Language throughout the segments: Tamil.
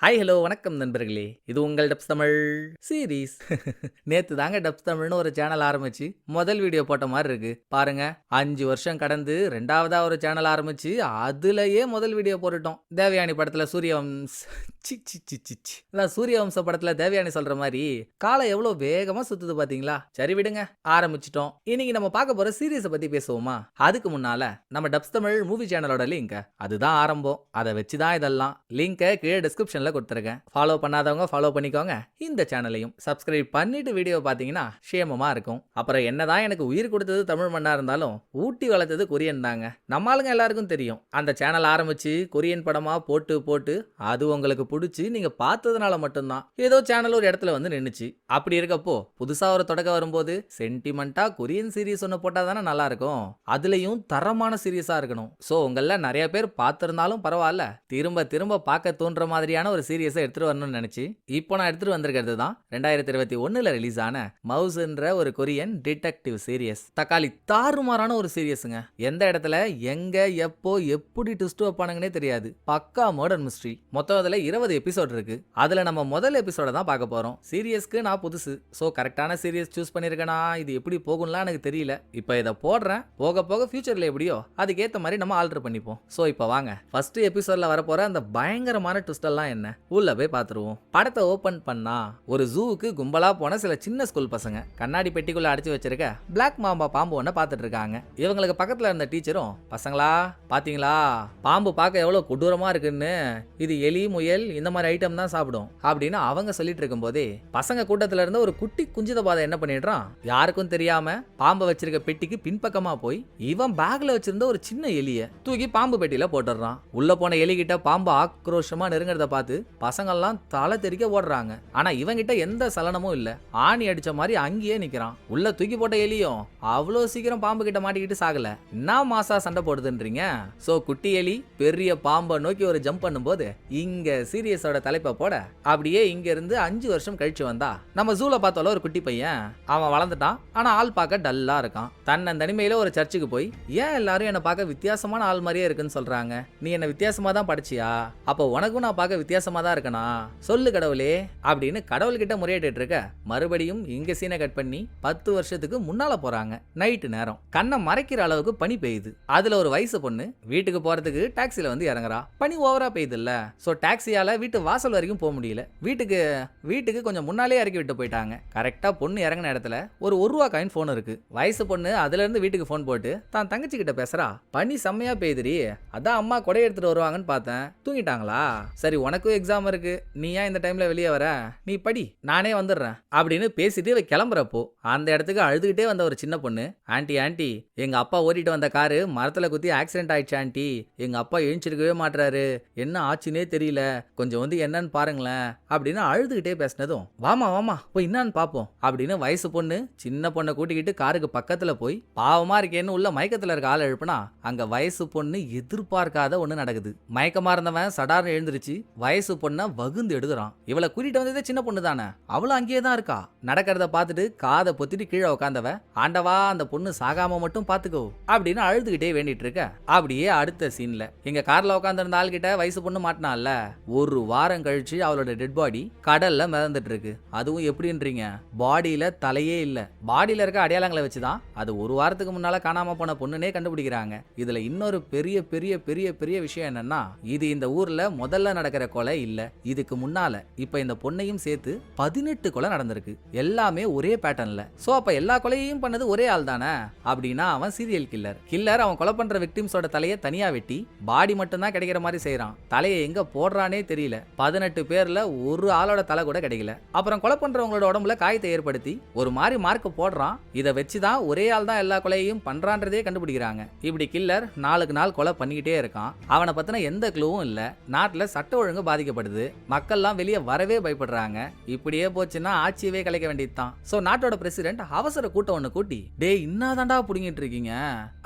ஹாய் ஹலோ வணக்கம் நண்பர்களே. இது உங்கள் டப்ஸ் தமிழ் சீரீஸ். நேத்து தாங்க டப்ஸ் தமிழ்னு ஒரு சேனல் ஆரம்பிச்சு முதல் வீடியோ போட்ட மாதிரி இருக்கு பாருங்க. 5 வருஷம் கடந்து 2வதா ஒரு சேனல் ஆரம்பிச்சு அதுலயே முதல் வீடியோ போட்டுட்டோம். தேவயானி படத்துல சூரியவம்ஸ் சி சி சி சி சி. அதான் சூரியவம்ச படத்துல தேவயானி சொல்ற மாதிரி காலம் எவ்வளவு வேகமா சுத்துது பாத்தீங்களா. சரி விடுங்க, ஆரம்பிச்சிட்டோம். இன்னைக்கு நம்ம பார்க்க போற சீரீஸை பத்தி பேசுவோமா? அதுக்கு முன்னால நம்ம டப்ஸ் தமிழ் மூவி சேனலோட லிங்க் அதுதான் ஆரம்பம். அதை வச்சுதான் இதெல்லாம். லிங்கை கீழே டிஸ்கிரிப்ஷன்ல கொடுத்துருக்கேன். ஃபாலோ பண்ணாதவங்க ஃபாலோ பண்ணிக்கோங்க. இந்த சேனலையும் சப்ஸ்கிரைப் பண்ணிட்டு வீடியோ பார்த்தீங்கன்னா சேமமா இருக்கும். அப்புறம் என்னதான் எனக்கு உயிர் கொடுத்தது தமிழ் மண்ணா இருந்தாலும் ஊட்டி வளர்த்தது கொரியன் தாங்க. நம்ம ஆளுங்க எல்லாருக்கும் தெரியும். அந்த சேனல் ஆரம்பிச்சு கொரியன் படமா போட்டு போட்டு அது உங்களுக்கு பிடிச்சி நீங்க பார்த்ததுனால மட்டும்தான் ஏதோ சேனல் ஒரு இடத்துல வந்து நின்னுச்சு. அப்படி இருக்கப்போ புதுசா ஒரு தொடக்கம் வரும்போது சென்டிமெண்டா கொரியன் சீரிஸ் ஒன்று போட்டா தானே நல்லா இருக்கும். அதுலயும் தரமான சீரியஸா இருக்கணும். ஸோ உங்கள நிறைய பேர் பார்த்திருந்தாலும் பரவாயில்ல, திரும்ப திரும்ப பார்க்க தோன்ற மாதிரியான ஒரு சீரியஸை எடுத்துட்டு வரணும்னு நினைச்சு இப்போ நான் எடுத்துட்டு வந்திருக்கிறது தான் 2021 ரிலீஸ் ஆன மவுஸ்ன்ற ஒரு கொரியன் டிடெக்டிவ் சீரியஸ். தக்காளி தாறுமாறான ஒரு சீரியஸுங்க. எந்த இடத்துல எங்க எப்போ எப்படி ட்விஸ்ட் வைப்பானுங்கன்னே தெரியாது. பக்கா மர்டர் மிஸ்ட்ரி. மொத்தம் அதுல 20 எபிசோட் இருக்கு. அதுல நம்ம முதல் எபிசோட தான் பார்க்க போறோம். சீரியஸ்க்கு நான் புதுசு, ஸோ கரெக்டான சீரியஸ் சூஸ் பண்ணிருக்கேனா இது எப்படி போகும்லாம் எனக்கு தெரியல. இப்போ இதை போடுறேன், போக போக ஃபியூச்சர்ல எப்படியோ அதுக்கேற்ற மாதிரி நம்ம ஆல்டர் பண்ணிப்போம். ஸோ இப்போ வாங்க ஃபர்ஸ்ட் எபிசோட்ல வரப்போற அந்த பயங்கரமான ட்விஸ்ட் எல்லாம் என்ன உள்ள போய் பார்த்துருவோம். படத்தை ஓபன் பண்ணா ஒரு ஜூவுக்கு கும்பலா போன சில சின்ன ஸ்கூல் பசங்க கண்ணாடி பெட்டிக்குள்ள அடைச்சு வச்சிருக்க பிளாக் மாம்பா பாம்பு ஒன்ன பார்த்துட்டு இருக்காங்க. இவங்களுக்கு பக்கத்துல இருந்த டீச்சரும், பசங்களா பாத்தீங்களா பாம்பு பார்க்க எவ்வளவு கொடூரமா இருக்குன்னு, இது எலி முயல் இந்த மாதிரி ஐட்டம் தான் சாப்பிடும் அப்படின்னு அவங்க சொல்லிட்டு இருக்கும் போதே பசங்க கூட்டத்துல இருந்த ஒரு குட்டி குஞ்சித பாதை என்ன பண்ணிடுறான், யாருக்கும் தெரியாம பாம்பை வச்சிருக்க பெட்டிக்கு பின்பக்கமா போய் இவன் பேக்ல வச்சிருந்த ஒரு சின்ன எலிய தூக்கி பாம்பு பெட்டியில போட்டுறான். உள்ள போன எலி கிட்ட பாம்பு ஆக்ரோஷமா நெருங்கறத பார்த்து பசங்கள்லாம் தலை தெறிக்க ஓடுறாங்க. ஆனா இவங்கிட்ட எந்த சலனமும் இல்ல. ஆணி அடிச்ச மாதிரி அங்கேயே நிக்கிறான். உள்ள தூக்கி போட்ட எலியும் அவ்வளோ சீக்கிரம் பாம்பு கிட்ட மாட்டிக்கிட்டு சாகல. என்ன மாசா சண்டை போடுதுன்றீங்க? சோ குட்டி எலி பெரிய பாம்பை நோக்கி ஒரு ஜம்ப் பண்ணும்போது இங்க சீரியஸோட தலைப்பை போட அப்படியே இங்க இருந்து 5 வருஷம் கழிச்சு வந்தா நம்ம ஜூல பார்த்தால ஒரு குட்டி பையன். அவன் வளர்ந்துட்டான், ஆனா ஆள் பார்க்க டல்லா இருக்கான். தன்னை தனிமையில ஒரு சர்ச்சுக்கு போய் ஏன் எல்லாரும் என்ன பார்க்க வித்தியாசமான ஆள் மாதிரியே இருக்குன்னு சொல்றாங்க, நீ என்ன வித்தியாசமா தான் படிச்சியா, அப்போ உனக்கும் நான் பார்க்க வித்தியாசமா தான் இருக்கனா, சொல்லு கடவுளே அப்படின்னு கடவுள்கிட்ட முறையிட்டு இருக்க. மறுபடியும் இங்க சீனை கட் பண்ணி 10 வருஷத்துக்கு முன்னால போறாங்க. நைட்டு நேரம் கண்ணை மறைக்கிற அளவுக்கு பனி பெய்யுது. அதுல ஒரு வயசு பொண்ணு வீட்டுக்கு போறதுக்கு டாக்ஸில வந்து இறங்குறா. பனி ஓவரா பெய்யுது இல்ல, சோ டாக்ஸியால வீட்டு வாசல் வரைக்கும் போக முடியல. வீட்டுக்கு கொஞ்சம் முன்னாலே இறக்கி விட்டு போயிட்டாங்க. கரெக்டா பொண்ணு இறங்கின இடத்துல ஒரு ரூபா காயின் போன் இருக்கு. வயசு பொண்ணு அதுல இருந்து வீட்டுக்கு போன் போட்டு தான் தங்கச்சி கிட்ட பேசுறா, பனி செம்மையா பெய்யுதுரி, அதான் அம்மா கொடை எடுத்துட்டு வருவாங்கன்னு பார்த்தேன், தூங்கிட்டாங்களா, சரி உனக்கும் எக்ஸாம் இருக்கு, நீ ஏன் இந்த டைம்ல வெளியே வர, நீ படி நானே வந்துடுறேன் அப்படின்னு பேசிட்டு இவ கிளம்புறப்போ அந்த இடத்துக்கு அழுதுகிட்டே வந்த ஒரு சின்ன பொண்ணு, ஆண்டி எங்க அப்பா ஓட்டிட்டு வந்த காரு மரத்துல குத்தி ஆக்சிடென்ட் ஆயிடுச்சு ஆண்டி, எங்க அப்பா எழுந்திருக்கவே மாட்டாரு, என்ன ஆச்சுன்னே தெரியல, கொஞ்சம் வந்து என்னன்னு பாருங்களேன் அப்படின்னு அழுதுகிட்டே பேசினதும், வாமா போய் என்னன்னு பாப்போம் அப்படின்னு வயசு பொண்ணு சின்ன பொண்ணை கூட்டிக்கிட்டு காருக்கு பக்கத்துல போய் பாவமா இருக்கேன்னு உள்ள மயக்கத்துல இருக்க ஆள் எழுப்புனா அங்க வயசு பொண்ணு எதிர்பார்க்காத ஒண்ணு நடக்குது. மயக்கமா இருந்தவன் சடார்னு எழுந்திருச்சு வயசு பொண்ணை வகுந்து எடுக்கிறான். இவளை கூட்டிட்டு வந்ததே சின்ன பொண்ணு தானே, அவளும் அங்கேயே தான் இருக்கா. நடக்கிறத பார்த்துட்டு காதை பொத்திட்டு கீழே உட்காந்தவ, ஆண்டவா அந்த பொண்ணு சாகாம மட்டும் பாத்துக்கோ அப்படின்னு அழுதுகிட்டே வேண்டிட்டு இருக்க. அப்படியே அடுத்த சீன்ல எங்க கார்ல உட்காந்துருந்த ஆள் கிட்ட வயசு பொண்ணு மாட்டினால, ஒரு வாரம் கழிச்சு அவளோட டெட் பாடி கடல்ல மிதந்துட்டு இருக்கு. அதுவும் எப்படின்றீங்க, பாடியில தலையே இல்ல. பாடியில இருக்க அடையாளங்களை வச்சுதான் அது ஒரு வாரத்துக்கு முன்னால காணாம போன பொண்ணுனே கண்டுபிடிக்கிறாங்க. இதுல இன்னொரு பெரிய பெரிய பெரிய பெரிய விஷயம் என்னன்னா, இது இந்த ஊர்ல முதல்ல நடக்கிற கொலை இல்ல, இதுக்கு முன்னால இப்ப இந்த பொண்ணையும் சேர்த்து 18 கொலை நடந்திருக்கு. எல்லாமே ஒரே பேட்டர்ன்ல. சோ அப்ப எல்லா கொலையையும் பண்ணது ஒரே ஆள் தானே அப்படின்னா அவன் சீரியல் கில்லர். அவன் கொலை பண்ற விக்டிம்ஸோட தலையை தனியா வெட்டி பாடி மட்டும் தான் கிடைக்கிற மாதிரி செய்யறான். தலையை எங்க போடுறானே தெரியல. 18 பேர்ல ஒரு ஆளோட தலை கூட கிடைக்கல. அப்புறம் கொலை பண்றவங்களோட உடம்புல காயத்தை ஏற்படுத்தி ஒரு மாதிரி மார்க் போடுறான். இதை வச்சுதான் ஒரே ஆள் தான் எல்லா கொலையையும் பண்றான்றதே கண்டுபிடிக்கிறாங்க. இப்படி கில்லர் நாளுக்கு நாள் கொலை பண்ணிக்கிட்டே இருக்கான். அவனை பத்தின எந்த க்ளூவும் இல்ல. நாட்டுல சட்ட ஒழுங்கு பாதிக்கப்படுது. மக்கள்லாம் வெளியே வரவே பயப்படுறாங்க. இப்படியே போச்சுன்னா ஆட்சியவே கலைக்க வேண்டியதுதான். சோ நாட்டோட பிரசிடென்ட் அவசர கூட்டம் ஒண்ணு கூட்டி, டே இன்னாதாண்டா புடிங்கிட்டு இருக்கீங்க,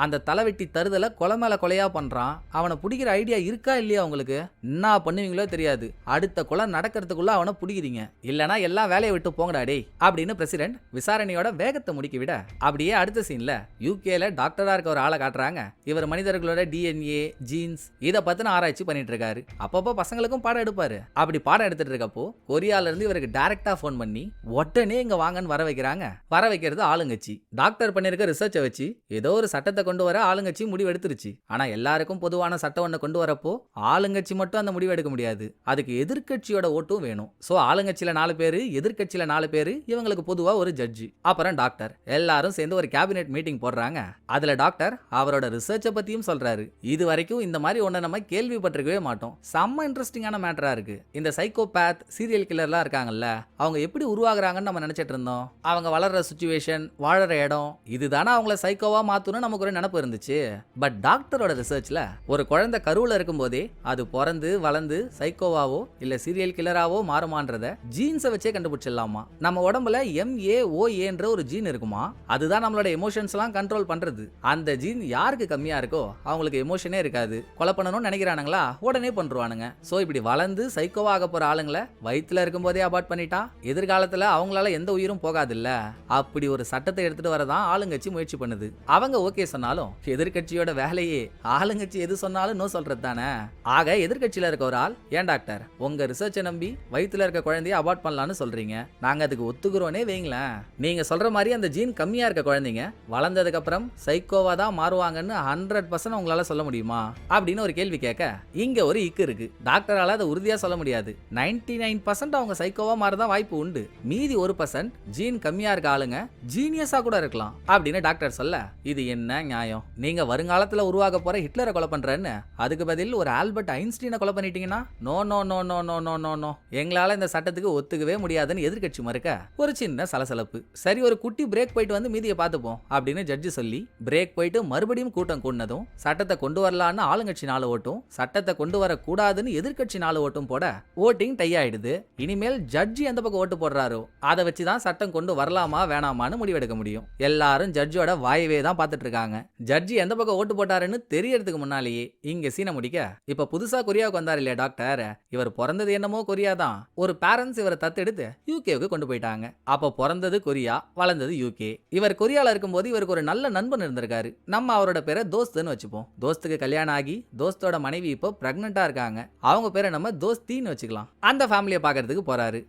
அந்த தலைவெட்டி தருதல கொலை மேல கொலையா பண்றான், அவனை பிடிக்கிற ஐடியா இருக்கா இல்லையா உங்களுக்கு, என்ன பண்ணுவீங்களோ தெரியாது, அடுத்த கொலை நடக்கிறதுக்குள்ள அவனை பிடிக்கிறீங்க, இல்லனா எல்லாம் வேலையை விட்டு போங்கடா டே அப்படின்னு பிரசிடென்ட் விசாரணையோட வேகத்தை முடிக்கி விட. அப்படியே அடுத்த சீன்ல யூகேல டாக்டரா இருக்க ஒரு ஆளை காட்டுறாங்க. இவர் மனிதர்களோட டிஎன்ஏ ஜீன்ஸ் இதை பத்தின ஆராய்ச்சி பண்ணிட்டு இருக்காரு. அப்பப்போ பசங்களுக்கும் பாடம் எடுப்பாரு. அப்படி பாடம் எடுத்துட்டு இருக்கப்போ கொரியால இருந்து இவருக்கு டைரக்டா போன் பண்ணி உடனே இங்க வாங்கன்னு வர வைக்கிறாங்க. வர வைக்கிறது ஆளுங்கட்சி. டாக்டர் பண்ணிருக்க ரிசர்ச்சை வச்சு ஏதோ ஒரு சட்டத்தை கொண்டு வர ஆளுங்கட்சி முடிவு எடுத்துருச்சு. ஆனா எல்லாருக்கும் பொதுவான சட்டம் ஒண்ணு கொண்டு வரப்போ ஆளுங்கட்சி மட்டும் அந்த முடிவு எடுக்க முடியாது. அதுக்கு எதிர்க்கட்சியோட ஓட்டும் வேணும். சோ ஆளுங்கட்சியில 4 பேரு, எதிர்க்கட்சியில 4 பேரு, இவங்களுக்கு பொதுவா ஒரு ஜட்ஜி, அப்புறம் டாக்டர் எல்லாரும் சேர்ந்து ஒரு கேபினெட் மீட்டிங் போடுறாங்க. அதுல டாக்டர் அவரோட ரிசர்ச்சை பத்தியும் சொல்றாரு. இது வரைக்கும் இந்த மாதிரி ஒண்ணு நம்ம கேள்விப்பட்டிருக்கவே மாட்டோம். செம்ம இன்ட்ரெஸ்டிங்கான மேட்டரா இருக்கு. இந்த சைக்கோபேத் சீரியல் கில்லர்லாம் இருக்காங்கல்ல, அவங்க எப்படி உருவாகுறாங்கன்னு நம்ம நினைச்சிட்டு இருந்தோம். அவங்க வளர்ற சிச்சுவேஷன், வாழற இடம், இதுதானே அவங்கள சைக்கோவா மாத்தணும்னு நமக்கு ஒரு நினைப்பு இருந்துச்சு. பட் டாக்டரோட ரிசர்ச்ல ஒரு குழந்தை கருவுல இருக்கும் போதே அது பிறந்து வளர்ந்து சைக்கோவாவோ இல்ல சீரியல் கில்லராவோ மாறுமான்றத ஜீன்ஸை வச்சே கண்டுபிடிச்சிடலாமா. நம்ம உடம்புல MAOAன்ற ஒரு ஜீன் இருக்குமா, அதுதான் நம்மளோட எமோஷன்ஸ் எல்லாம் கண்ட்ரோல் பண்றது. அந்த ஜீன் யாருக்கு கம்மியா இருக்கோ அவங்களுக்கு எமோஷனே இருக்காது. கொலை பண்ணணும்னு நினைக்கிறானுங்களா உடனே பண்றானுங்க. சோ இப்படி வளர்ந்து சைக்கோவா ஆக போற ஆளுங்களை வயிற்றுல இருக்கும் போதே அபார்ட் பண்ணிட்டா எதிர்காலத்துல அவங்களால எந்த உயிரும் போகாது இல்ல. அப்படி ஒரு சட்டத்தை எடுத்துட்டு வரதான் ஆளுங்கட்சி முயற்சி பண்ணுது. அவங்க ஓகே சொன்னாலும் எதிர்க்கட்சியோட வேலையே ஆளுங்கட்சி எது சொன்னாலும் நோ சொல்றது தானே. ஆக எதிர்க்கட்சியில இருக்க ஒரு ஆள், ஏன் டாக்டர் உங்க ரிசர்ச்சை நம்பி வயிற்றுல இருக்க குழந்தைய அபார்ட் பண்ணலாம்னு சொல்றீங்க, நாங்க அதுக்கு ஒத்துக்கிறோனே வைங்களேன். நீங்க சொல்ற மாதிரி அந்த ஜீன் கம்மியா இருக்க குழந்தைங்க வளர்ந்ததுக்கு அப்புறம் சைக்கோவா தான் மாறுவாங்கன்னு 100% உங்களால சொல்ல முடியுமா அப்படின்னு ஒரு கேள்வி கேட்க இங்க ஒரு இக்கு இருக்கு. டாக்டரால அதை உறுதியா சொல்ல முடியாது. 99% அவங்க சைக்கோவா மாறதான் வாய்ப்பு உண்டு. மீதி 1% ஜீன் கம்மியா இருக்க ஆளுங்க ஜீனியஸா கூட இருக்கலாம் அப்படின்னு டாக்டர் சொல்ல, இது என்ன நியாயம்? நீங்க வருங்காலத்துல உருவாக போற ஹிட்லரை கொலை பண்றேன்னு அதுக்கு பதில் ஒரு ஆல்பர்ட் ஐன்ஸ்டீனை கொலை பண்ணிட்டீங்கன்னா no no no no no no no no, எங்களால இந்த சட்டத்துக்கு ஒத்துக்கவே முடியாதுன்னு எதிர்க்கட்சி மறுக்க ஒரு சின்ன சலசலப்பு. சரி ஒரு குட்டி பிரேக் போயிட்டு வந்து மீதியை பார்த்துப்போம் அப்படின்னு ஜட்ஜி சொல்லி பிரேக் போயிட்டு மறுபடியும் கூட்டம் கூடினதும் சட்டத்தை கொண்டு வரலான்னு ஆளுங்கட்சி 4 ஓட்டும், சட்டத்தை கொண்டு வர கூடாதுன்னு எதிர்க்கட்சி 4 ஓட்டும் போட ஓட்டிங் டை ஆயிடுது. இனிமேல் ஜட்ஜி எந்த பக்கம் ஓட்டு போடுறாரோ அதை வச்சுதான் சட்டம் கொண்டு வரலாமா வேணாமான்னு முடிவெடுக்க முடியும். எல்லாரும் ஜட்ஜோட வாயவே தான் பார்த்துட்டு இருக்காங்க. ஜட்ஜி எந்த பக்கம் ஓட்டு போட்டாருன்னு தெரியறதுக்கு முன்னாலேயே இங்க சீனை முடிக்க, இப்ப புதுசா கொரியாவுக்கு வந்தார் இல்லையா டாக்டர், இவர் பிறந்தது என்னமோ கொரியா தான். ஒரு பேரண்ட்ஸ் இவரை தத்தெடுத்து யூகேவுக்கு கொண்டு போயிட்டாங்க. அப்ப பிறந்தது கொரியா, வளர்ந்தது யூகே. இவர் கொரியால இருக்கும்போது இவருக்கு ஒரு நல்ல நண்பன் இருந்திருக்காரு. நம்ம அவரோட பேரை தோஸ்துன்னு வச்சுப்போம். தோஸ்துக்கு கல்யாணம் ஆகி தோஸ்தோட மனைவி இப்போ பிரெக்னெண்டா இருக்காங்க. அவங்க பேரை நம்ம தோஸ்தின்னு வச்சுக்கலாம். அந்த ஃபேமிலியை பாக்குறதுக்கு போறாரு.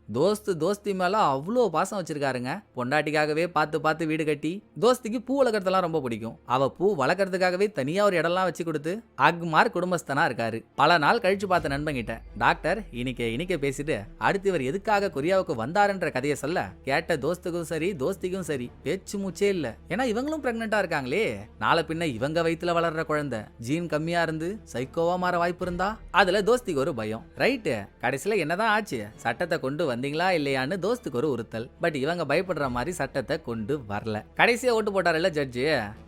தோஸ்தி மேல அவ்வளோ பாசம் வச்சிருக்காருங்க. பொண்டாட்டிக்காகவே பார்த்து பார்த்து வீடு கட்டி, தோஸ்திக்கு பூ வளர்க்கறதெல்லாம் ரொம்ப பிடிக்கும். அவ பூ வளர்க்கறதுக்காகவே தனியா ஒரு இடம்லாம் வச்சு கொடுத்து அக்மார் குடும்பஸ்தனா இருக்காரு. பல நாள் கழிச்சு பார்த்த நண்பங்கிட்ட டாக்டர் இனிக்க பேசிட்டு அடுத்து இவர் எதுக்காக கொரியாவுக்கு வந்தாருன்ற கதையை சொல்ல கேட்ட தோஸ்துக்கும் சரி தோஸ்திக்கும் சரி பேச்சு மூச்சே இல்ல. ஏன்னா இவங்களும் பிரெக்னெண்டா இருக்காங்களே. நாளை பின்ன இவங்க வயித்துல வளர்ற குழந்தை ஜீன் கம்மியா இருந்து சைக்கோவா மாற வாய்ப்பு இருந்தா அதுல தோஸ்திக்கு ஒரு பயம். ரைட்டு, கடைசியில என்னதான் ஆச்சு, சட்டத்தை கொண்டு வந்தீங்களா இல்லையான்னு தோஸ்துக்கு ஒரு உறுத்தல். பட் இவங்க பயப்படுற மாதிரி சட்டத்தை கொண்டு வரல. கடைசியா ஓட்டு போட்டாருல்ல ஜட்ஜி,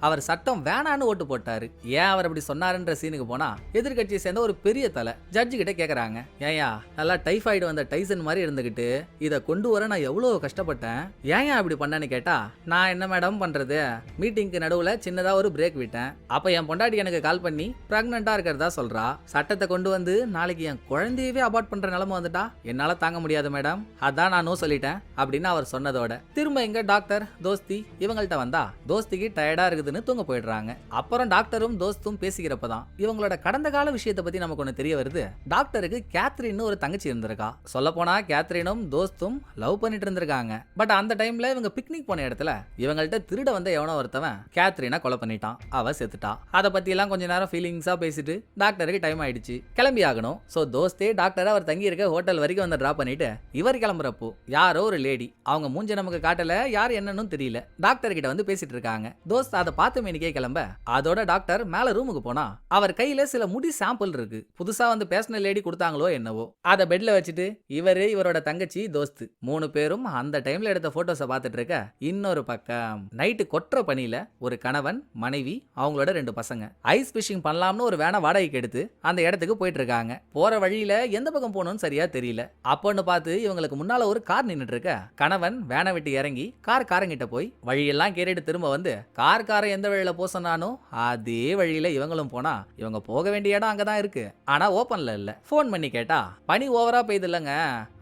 அவர் சட்டம் வேணான்னு ஓட்டு போட்டாரு. ஏன் அவர் அப்படி சொன்னாருன்ற சீனுக்கு போனா எதிர்கட்சியை சேர்ந்த ஒரு பெரிய தலை ஜட்ஜி கிட்ட கேக்குறாங்க, ஏயா நல்லா டைஃபாய்டு வந்த டைசன் மாதிரி இருந்துகிட்டு இதை கொண்டு வர நான் எவ்வளவு கஷ்டப்பட்டேன், ஏன் அப்படி பண்ணேன்னு கேட்டா, நான் என்ன மேடம் பண்றது, மீட்டிங்க்கு நடுவுல சின்னதா ஒரு பிரேக் விட்டேன். அப்ப என் பொண்டாட்டி எனக்கு கால் பண்ணி பிரெக்னெண்டா இருக்கிறதா சொல்றா. சட்டத்தை கொண்டு வந்து நாளைக்கு என் குழந்தையவே அபார்ட் பண்ற நிலைமை வந்துட்டா என்னால தாங்க முடியாது மேடம், அதான் நான் நோ சொல்லிட்டேன் அப்படின்னு அவர் சொன்னதோட திரும்ப எங்க டாக்டர் தோஸ்தி இவங்கள்ட்ட வந்தா தோஸ்திக்கு டயர்டா இருக்குதுன்னு தூங்க போயிடுறாங்க. அப்புறம் டாக்டரும் தோஸ்தும் பேசிக்கிறப்பதான் இவங்களோட கடந்த கால விஷயத்தை பத்தி நமக்கு ஒண்ணு தெரிய வருது. டாக்டருக்கு கேத்ரின்னு ஒரு தங்கச்சி இருந்திருக்கா. சொல்ல போனா கேத்ரினும் தோஸ்தும் லவ் பண்ணிட்டு இருந்திருக்காங்க. பட் அந்த டைம்ல இவங்க பிக்னிக் போன இடத்துல இவங்கள்ட்ட திருட வந்த எவனோ ஒருத்தவன் கேத்ரினை கொலை பண்ணிட்டான். அவ செத்துட்டா. அதை பத்தி எல்லாம் கொஞ்ச நேரம் ஃபீலிங்ஸா பேசிட்டு டாக்டருக்கு டைம் ஆயிடுச்சு, கிளம்பி ஆகணும். சோ தோஸ்தே டாக்டர் அவர் தங்கி இருக்க ஹோட்டல் வரைக்கும் வந்து டிராப் பண்ணிட்டு இவர் கிளம்புறப்போ யாரோ ஒரு லேடி, அவங்க மூஞ்ச நமக்கு காட்டல, யார் என்னன்னு தெரியல, டாக்டர் கிட்ட வந்து பேசிட்டு இருக்காங்க. தோஸ்த் அதை பார்த்து மேனிக்கே கிளம்ப அதோட டாக்டர் மேல ரூமுக்கு போனா அவர் கையில சில முடி சாம்பிள் இருக்கு. புதுசா வந்து பேசின லேடி கொடுத்தாங்களோ என்னவோ, அதை பெட்ல வச்சுட்டு இவரு இவரோட தங்கச்சி தோஸ்து 3 பேரும் அந்த டைம்ல எடுத்த போட்டோஸை பார்த்துட்டு இருக்க, இன்னொரு பக்கம் நைட்டு கொற்ற பனியில ஒரு கணவன் மனைவி அவங்களோட 2 பசங்க ஐஸ் பிஷிங் பண்ணலாம்னு ஒரு வேனை வாடகைக்கு எடுத்து அந்த இடத்துக்கு போயிட்டு இருக்காங்க. போற வழியில எந்த பக்கம் போகணும்னு சரியா தெரியல. அப்போன்னு பார்த்து இவங்களுக்கு முன்னால ஒரு கார் நின்னுட்டு இருக்க, கணவன் வேனை விட்டு இறங்கி காரங்கிட்ட போய் வழியெல்லாம் கேட்டுட்டு திரும்ப வந்து காரை எந்த வழியில போக சொன்னானோ அதே வழியில இவங்களும் போனா இவங்க போக வேண்டிய இடம் அங்கதான் இருக்கு. ஆனா ஓபன்ல இல்ல. போன் பண்ணி கேட்டா பனி ஓவரா பெய்யுது இல்லங்க,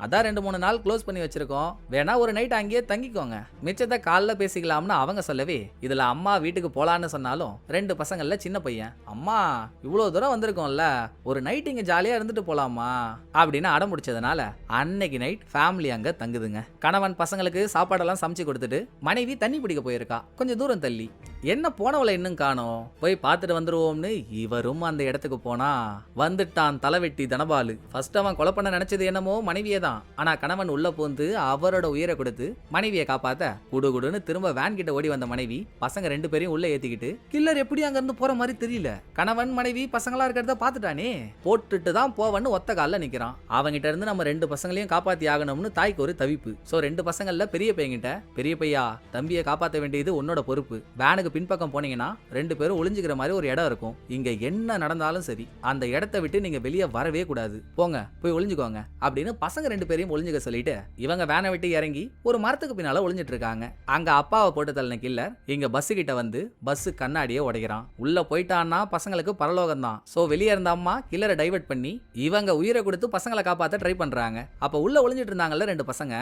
அதான் 2-3 நாள் க்ளோஸ் பண்ணி வச்சிருக்கோம், வேணா ஒரு நைட் அங்கேயே தங்கிக்கோங்க, மிச்சத்தை காலைல பேசிக்கலாம்னு அவங்க சொல்லவே, இதுல அம்மா வீட்டுக்கு போலான்னு சொன்னாலும் 2 பசங்கள்ல சின்ன பையன், அம்மா இவ்வளவு தூரம் வந்திருக்கோம்ல ஒரு நைட் இங்க ஜாலியா இருந்துட்டு போலாம் போலாமா அப்படின்னு அடம் பிடிச்சதுனால அன்னைக்கு நைட் ஃபேமிலி அங்க தங்குதுங்க. கணவன் பசங்களுக்கு சாப்பாடெல்லாம் சமைச்சு கொடுத்துட்டு மனைவி தண்ணி பிடிக்க போயிருக்கா கொஞ்சம் தூரம் தள்ளி. என்ன போனவளை இன்னும் காணோம், போய் பார்த்துட்டு வந்துருவோம்னு இவரும் அந்த இடத்துக்கு போனா வந்துட்டான் தலைவெட்டி தனபாலு. ஃபர்ஸ்ட் அவன் கொலை பண்ண நினைச்சது என்னமோ மனைவியே தான். ஆனா கணவன் உள்ள பூந்து அவரோட உயிரை கொடுத்து மனைவியை காப்பாத்த குடுகுடுன்னு திரும்ப வேன் கிட்ட ஓடி வந்த மனைவி பசங்க 2 பேரையும் உள்ள ஏத்திக்கிட்டு கில்லர் எப்படி அங்க இருந்து போற மாதிரி தெரியல. கணவன் மனைவி பசங்களா இருக்கிறத பாத்துட்டானே, போட்டுட்டு தான் போவன்னு ஒத்த கால்ல நிக்கிறான். அவங்கிட்ட இருந்து நம்ம 2 பசங்களையும் காப்பாத்தி ஆகணும்னு தாய்க்கு ஒரு தவிப்பு. சோ 2 பசங்கள்ல பெரிய பையன்கிட்ட, பெரிய பையா தம்பியை காப்பாத்த வேண்டியது உன்னோட பொறுப்பு. வேனுக்கு பின்பக்கம் போனீங்கன்னா 2 பேரும் ஒளிஞ்சுக்கிற மாதிரி ஒரு இடம் இருக்கும். இங்க என்ன நடந்தாலும் சரி அந்த இடத்தை விட்டு நீங்க வெளியே வரவே கூடாது, போங்க போய் ஒளிஞ்சுக்கோங்க அப்படின்னு பசங்க 2 பேரையும் ஒளிஞ்சுக்க சொல்லிட்டு இவங்க வேனை விட்டு இறங்கி ஒரு மரத்துக்கு பின்னால ஒளிஞ்சிட்டு இருக்காங்க. அங்க அப்பாவை போட்டு தள்ளின கில்லர் இங்க பஸ் கிட்ட வந்து பஸ் கண்ணாடியே உடைக்கிறான். உள்ள போயிட்டான்னா பசங்களுக்கு பரலோகம் தான். சோ வெளியே இருந்த அம்மா கில்லரை டைவர்ட் பண்ணி இவங்க உயிரை கொடுத்து பசங்களை காப்பாத்த ட்ரை பண்றாங்க. அப்ப உள்ள ஒளிஞ்சிட்டு இருந்தாங்கல்ல 2 பசங்க,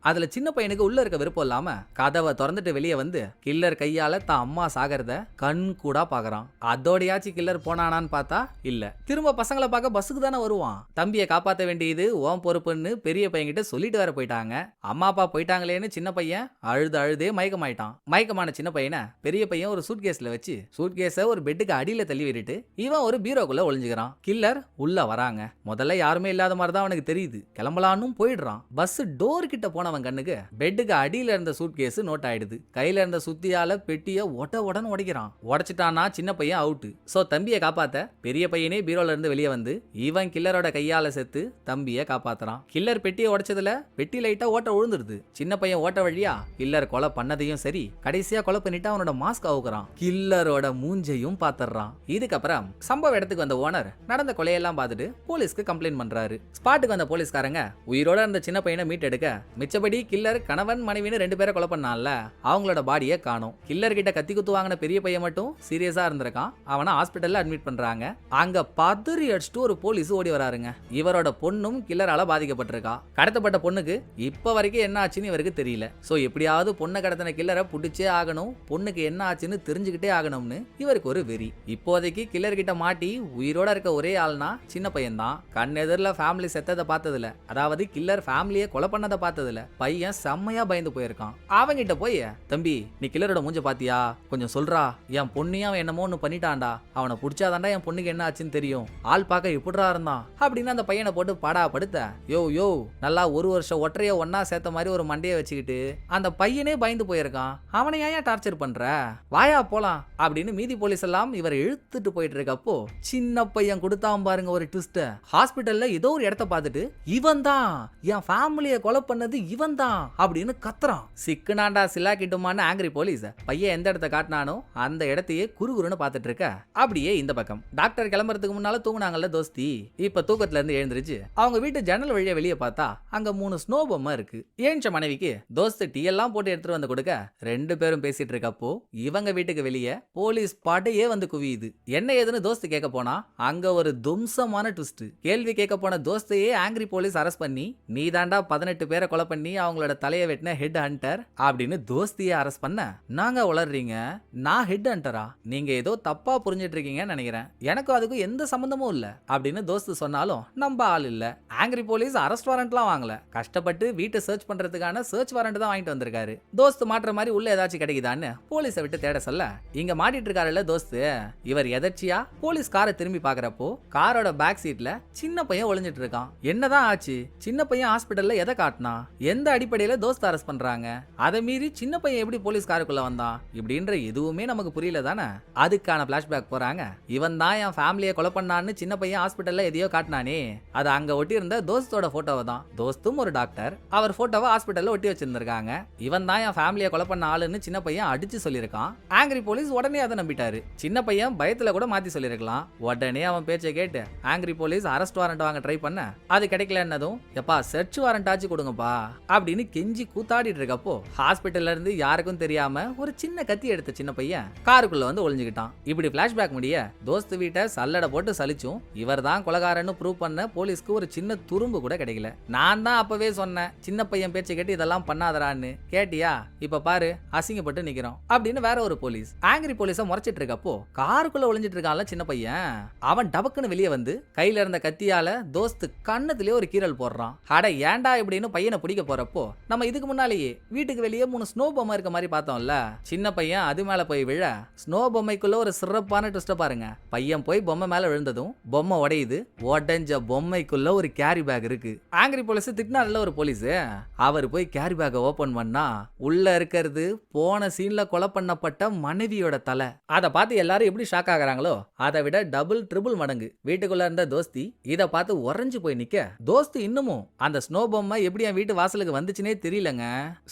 அதுல சின்ன பையனுக்கு உள்ள இருக்க விருப்பம் இல்லாம கதவை திறந்துட்டு வெளியே வந்து கில்லர் கையால தான் அம்மா சாகிறத கண் கூட பாக்குறான். அதோடையாச்சு கில்லர் போனானான்னு பார்த்தா இல்ல. திரும்ப பசங்களை பார்க்க பஸ்ஸுக்கு தானே வருவான். தம்பியை காப்பாத்த வேண்டியது உன் பொறுப்புன்னு பெரிய பையன் கிட்ட சொல்லிட்டு வர போயிட்டாங்க. அம்மா அப்பா போயிட்டாங்களேன்னு சின்ன பையன் அழுதே மயக்கமாயிட்டான். மயக்கமான சின்ன பையனை பெரிய பையன் ஒரு சூட்கேஸ்ல வச்சு சூட்கேஸை ஒரு பெட்டுக்கு அடியில தள்ளி விட்டுட்டு இவன் ஒரு பீரோக்குள்ள ஒளிஞ்சுக்கிறான். கில்லர் உள்ள வராங்க. முதல்ல யாருமே இல்லாத மாதிரி தான் அவனுக்கு தெரியுது. கிளம்பலான்னு போயிடுறான். பஸ் டோர் கிட்ட போனவன் கண்ணுக்கு பெட்டுக்கு அடியில இருந்த சூட்கேஸ் நோட் ஆயிடுது. கையில இருந்த சுத்தியால பெட்டிய உடனே உடைக்கிறான். உடைச்சிட்டானா சின்ன பையன் அவுட். சோ தம்பியை காப்பாத்த பெரிய பையனே பீரோல இருந்து வெளியே வந்து இவன் கில்லரோட கையால செத்து தம்பியை காப்பாத்துறான். கில்லர் பெட்டியை உடைச்சதுல பெட்டி லைட்டா ஓட்ட விழுந்துருது. சின்ன பையன் ஓட்ட வழியா கில்லர் கொலை பண்ணதையும் சரி கடைசியா கொலை பண்ணிட்டு அவனோட மாஸ்க் அவுக்குறான். கில்லரோட மூஞ்சையும் பாத்துறான். இதுக்கப்புறம் சம்பவ இடத்துக்கு வந்த ஓனர் நடந்த கொலையெல்லாம் பார்த்துட்டு போலீஸ்க்கு கம்ப்ளைண்ட் பண்றாரு. ஸ்பாட்டுக்கு வந்த போலீஸ்காரங்க உயிரோட இருந்த சின்ன பையனை மீட் எடுக்க மிச்சபடி கில்லர் கணவன் மனைவின்னு 2 பேரை கொலை பண்ணான்ல அவங்களோட பாடியை காணோம். கில்லர் கிட்ட கத்தி குத்து வாங்கின பெரிய பையன் மட்டும் சீரியஸா இருந்திருக்கான். அவனை ஹாஸ்பிட்டல்ல அட்மிட் பண்றாங்க. அங்க பதறி அடிச்சுட்டு ஒரு போலீஸ் ஓடி வராருங்க. இவரோட பொண்ணும் கில்லரால பாதிக்கப்பட்டிருக்கா. கடத்தப்பட்ட பொண்ணுக்கு இப்ப வரைக்கும் என்ன ஆச்சுன்னு இவருக்கு தெரியல. சோ எப்படியாவது பொண்ணை கடத்தின கில்லரை புடிச்சே ஆகணும், பொண்ணுக்கு என்ன ஆச்சுன்னு தெரிஞ்சுக்கிட்டே ஆகணும்னு இவருக்கு ஒரு வெறி. இப்போதைக்கு கில்லர் கிட்ட மாட்டி உயிரோட இருக்க ஒரே ஆள்னா சின்ன பையன் தான். கண் எதிரில ஃபேமிலி செத்ததை பார்த்ததுல, அதாவது கில்லர் ஃபேமிலியை கொலை பண்ணதை பார்த்ததுல பையன் செம்மையா பயந்து போயிருக்கான். அவங்கிட்ட போய் தம்பி நீ கில்லரோட மூஞ்ச பாத்தியா, கொஞ்சம் சொல்றா, என் பொண்ணையும் அவன் என்னமோ ஒன்னு பண்ணிட்டான்டா, அவனை புடிச்சாதான்டா என் பொண்ணுக்கு என்ன ஆச்சுன்னு தெரியும், ஆள் பார்க்க இப்படிரா இருந்தான் அப்படின்னு அந்த பையனை போட்டு பாடா படுத்த யோ நல்லா 1 வருஷம் ஒற்றைய ஒன்னா சேர்த்த மாதிரி ஒரு மண்டையை வச்சுக்கிட்டு அந்த பையனே பயந்து போயிருக்கான். அவனை ஏன் டார்ச்சர் பண்ற, வாயா போலாம் அப்படின்னு மீதி போலீஸ் எல்லாம் இவரை இழுத்துட்டு போயிட்டு இருக்கப்போ சின்ன பையன் கொடுத்தான் பாருங்க ஒரு ட்விஸ்ட். ஹாஸ்பிட்டல்ல ஏதோ ஒரு இடத்த பார்த்துட்டு இவன் தான் என் ஃபேமிலியை கொலை பண்ணது இவன் தான் அப்படின்னு கத்துறான். சிக்குனாண்டா சிலா கிட்டுமான்னு ஆங்கிரி போலீஸ் பையன் எந்த இடத்த காட்டினானோ அந்த இடத்தையே குறுகுறுன்னு பார்த்துட்டு இருக்க. அப்படியே இந்த பக்கம் டாக்டர் கிளம்புறதுக்கு முன்னால தூங்குனாங்கல்ல தோஸ்தி, இப்ப தூக்கத்துல இருந்து எழுந்திருச்சு அவங்க வீட்டு ஜன்னல் வழியா வெளியே பார்த்தா அங்க 3 ஸ்னோ பொம்மை இருக்கு. ஏஞ்ச மனைவிக்கு தோஸ்து டீ எல்லாம் போட்டு எடுத்துட்டு வந்து கொடுக்க 2 பேரும் பேசிட்டு இருக்கப்போ இவங்க வீட்டுக்கு வெளியே போலீஸ் படையே வந்து குவியுது. என்ன ஏதுன்னு தோஸ்து கேட்க போனா அங்க ஒரு தும்சமான ட்விஸ்ட். கேள்வி கேட்க போன தோஸ்தையே ஆங்கிரி போலீஸ் அரெஸ்ட் பண்ணி நீ தாண்டா 18 பேரை கொலை பண்ணி அவங்களோட தலையை வெட்டின ஹெட் ஹண்டர் அப்படின்னு தோஸ்தியை அரெஸ்ட் பண்ண, நாங்க வளர்றீங்க நான் ஹெட் ஹண்டரா, நீங்க ஏதோ தப்பா புரிஞ்சிட்டு இருக்கீங்கன்னு நினைக்கிறேன், எனக்கும் அதுக்கும் எந்த சம்பந்தமும் இல்ல அப்படின்னு தோஸ்து சொன்னாலும் நம்ப ஆள் இல்ல. ஆங்கிரி போலீஸ் அரெஸ்ட் வாரண்ட்லாம் வாங்கல, கஷ்டப்பட்டு வீட்டை சர்ச் பண்றதுக்கான சர்ச் வாரண்ட் தான் வாங்கிட்டு வந்திருக்காரு. தோஸ்து மாற்ற மாதிரி உள்ள ஏதாச்சும் கிடைக்குதான்னு போலீஸை விட்டு தேட சொல்ல இங்க மாட்டிட்டு இருக்காருல்ல தோஸ்து, இவர் எதர்ச்சியா போலீஸ் காரை திரும்பி பாக்குறப்போ காரோட பேக் சீட்ல சின்ன பையன் ஒளிஞ்சிட்டு இருக்கான். என்னதான் ஆச்சு, சின்ன பையன் ஹாஸ்பிட்டல்ல எதை காட்டினா, எந்த அடிப்படையில தோஸ்து அரெஸ்ட் பண்றாங்க, அதை மீறி சின்ன பையன் எப்படி போலீஸ் காருக்குள்ள வந்தான் இப்படின்ற எதுவுமே நமக்கு புரியல தானே. அதுக்கான பிளாஷ்பேக் போறாங்க. இவன் தான் என் ஃபேமிலியை கொலை பண்ணான்னு சின்ன பையன் ஹாஸ்பிட்டல்ல எதையோ காட்டினானே, அது அங்க ஒட்டி இருந்த தோஸ்தோட போட்டோவை தான். தோஸ்தும் ஒரு டாக்டர், அவர் போட்டோவை ஹாஸ்பிட்டல்ல ஒட்டி வச்சிருந்திருக்காங்க. இவன் தான் என் ஃபேமிலியை கொலை பண்ண ஆளுன்னு சின்ன பையன் அடிச்சு சொல்லியிருக்கான். ஆங்கிரி போலீஸ் உடனே அதை நம்பிட்டாரு. சின்ன பையன் பயத்துல கூட மாத்தி சொல்லியிருக்கலாம். உடனே அவன் பேச்சை கேட்டு ஆங்கிரி போலீஸ் அரெஸ்ட் வாரண்ட் வாங்க ட்ரை பண்ண அது கிடைக்கலன்னதும் எப்பா சர்ச் வாரண்ட் ஆச்சு கொடுங்கப்பா அப்படின்னு கெஞ்சி கூத்தாடிட்டு இருக்கப்போ ஹாஸ்பிட்டல்ல இருந்து யாருக்கும் தெரியாம ஒரு சின்ன கத்தி எடுத்த சின்ன பையன் காருக்குள்ள வந்து ஒளிஞ்சுக்கிட்டான். இப்படி பிளாஷ்பேக் முடிய தோஸ்து வீட்டை சல்லடை போட்டு சலிச்சும் இவர் தான் கொலைகாரன்னு ப்ரூவ் பண்ண போலீஸ்க்கு ஒரு சின்ன துரும்பு கூட கிடைக்கல. நான் தான் அப்பவே சொன்னேன் சின்ன பையன் பேச்சை கேட்டு இதெல்லாம் பண்ணாதரான்னு, கேட்டியா இப்ப பாரு அசிங்கப்பட்டு நிக்கிறோம் அப்படின்னு வேற ஒரு போலீஸ் ஆங்கிரி போலீஸ முறைச்சிட்டு இருக்கப்போ காருக்குள்ள ஒளிஞ்சிட்டு இருக்கான்ல சின்ன பையன், அவன் டபக்குன்னு வெளியே வந்து கையில இருந்த கத்தி கத்தியால தோஸ்து கண்ணத்திலே ஒரு கீறல் போடுறான். அட ஏன்டா இப்படின்னு பையனை பிடிக்க போறப்போ நம்ம இதுக்கு முன்னாலேயே வீட்டுக்கு வெளியே 3 ஸ்னோ பொம்மை இருக்க மாதிரி பார்த்தோம்ல. சின்ன பையன் அது மேல போய் விழ ஸ்னோ பொம்மைக்குள்ள ஒரு சிறப்பான ட்விஸ்ட பாருங்க. பையன் போய் பொம்மை மேல விழுந்ததும் பொம்மை உடையுது. உடஞ்ச பொம்மைக்குள்ள ஒரு கேரி பேக் இருக்கு. ஆங்கிரி போலீஸ் திட்டினார்ல ஒரு போலீஸ், அவர் போய் கேரி பேக்கை ஓபன் பண்ணா உள்ள இருக்கிறது போன சீன்ல கொலை பண்ணப்பட்ட மனைவியோட தலை. அதை பார்த்து எல்லாரும் எப்படி ஷாக் ஆகுறாங்களோ அதை விட டபுள் ட்ரிபிள் மடங்கு வீட்டுக்குள்ள இருந்த தோஸ்தி இதை பார்த்து உறைஞ்சு போய் நிக்க, தோஸ்தி இன்னமும் அந்த ஸ்னோ பொம்மை எப்படி என் வீட்டு வாசலுக்கு வந்துச்சுனே தெரியலங்க,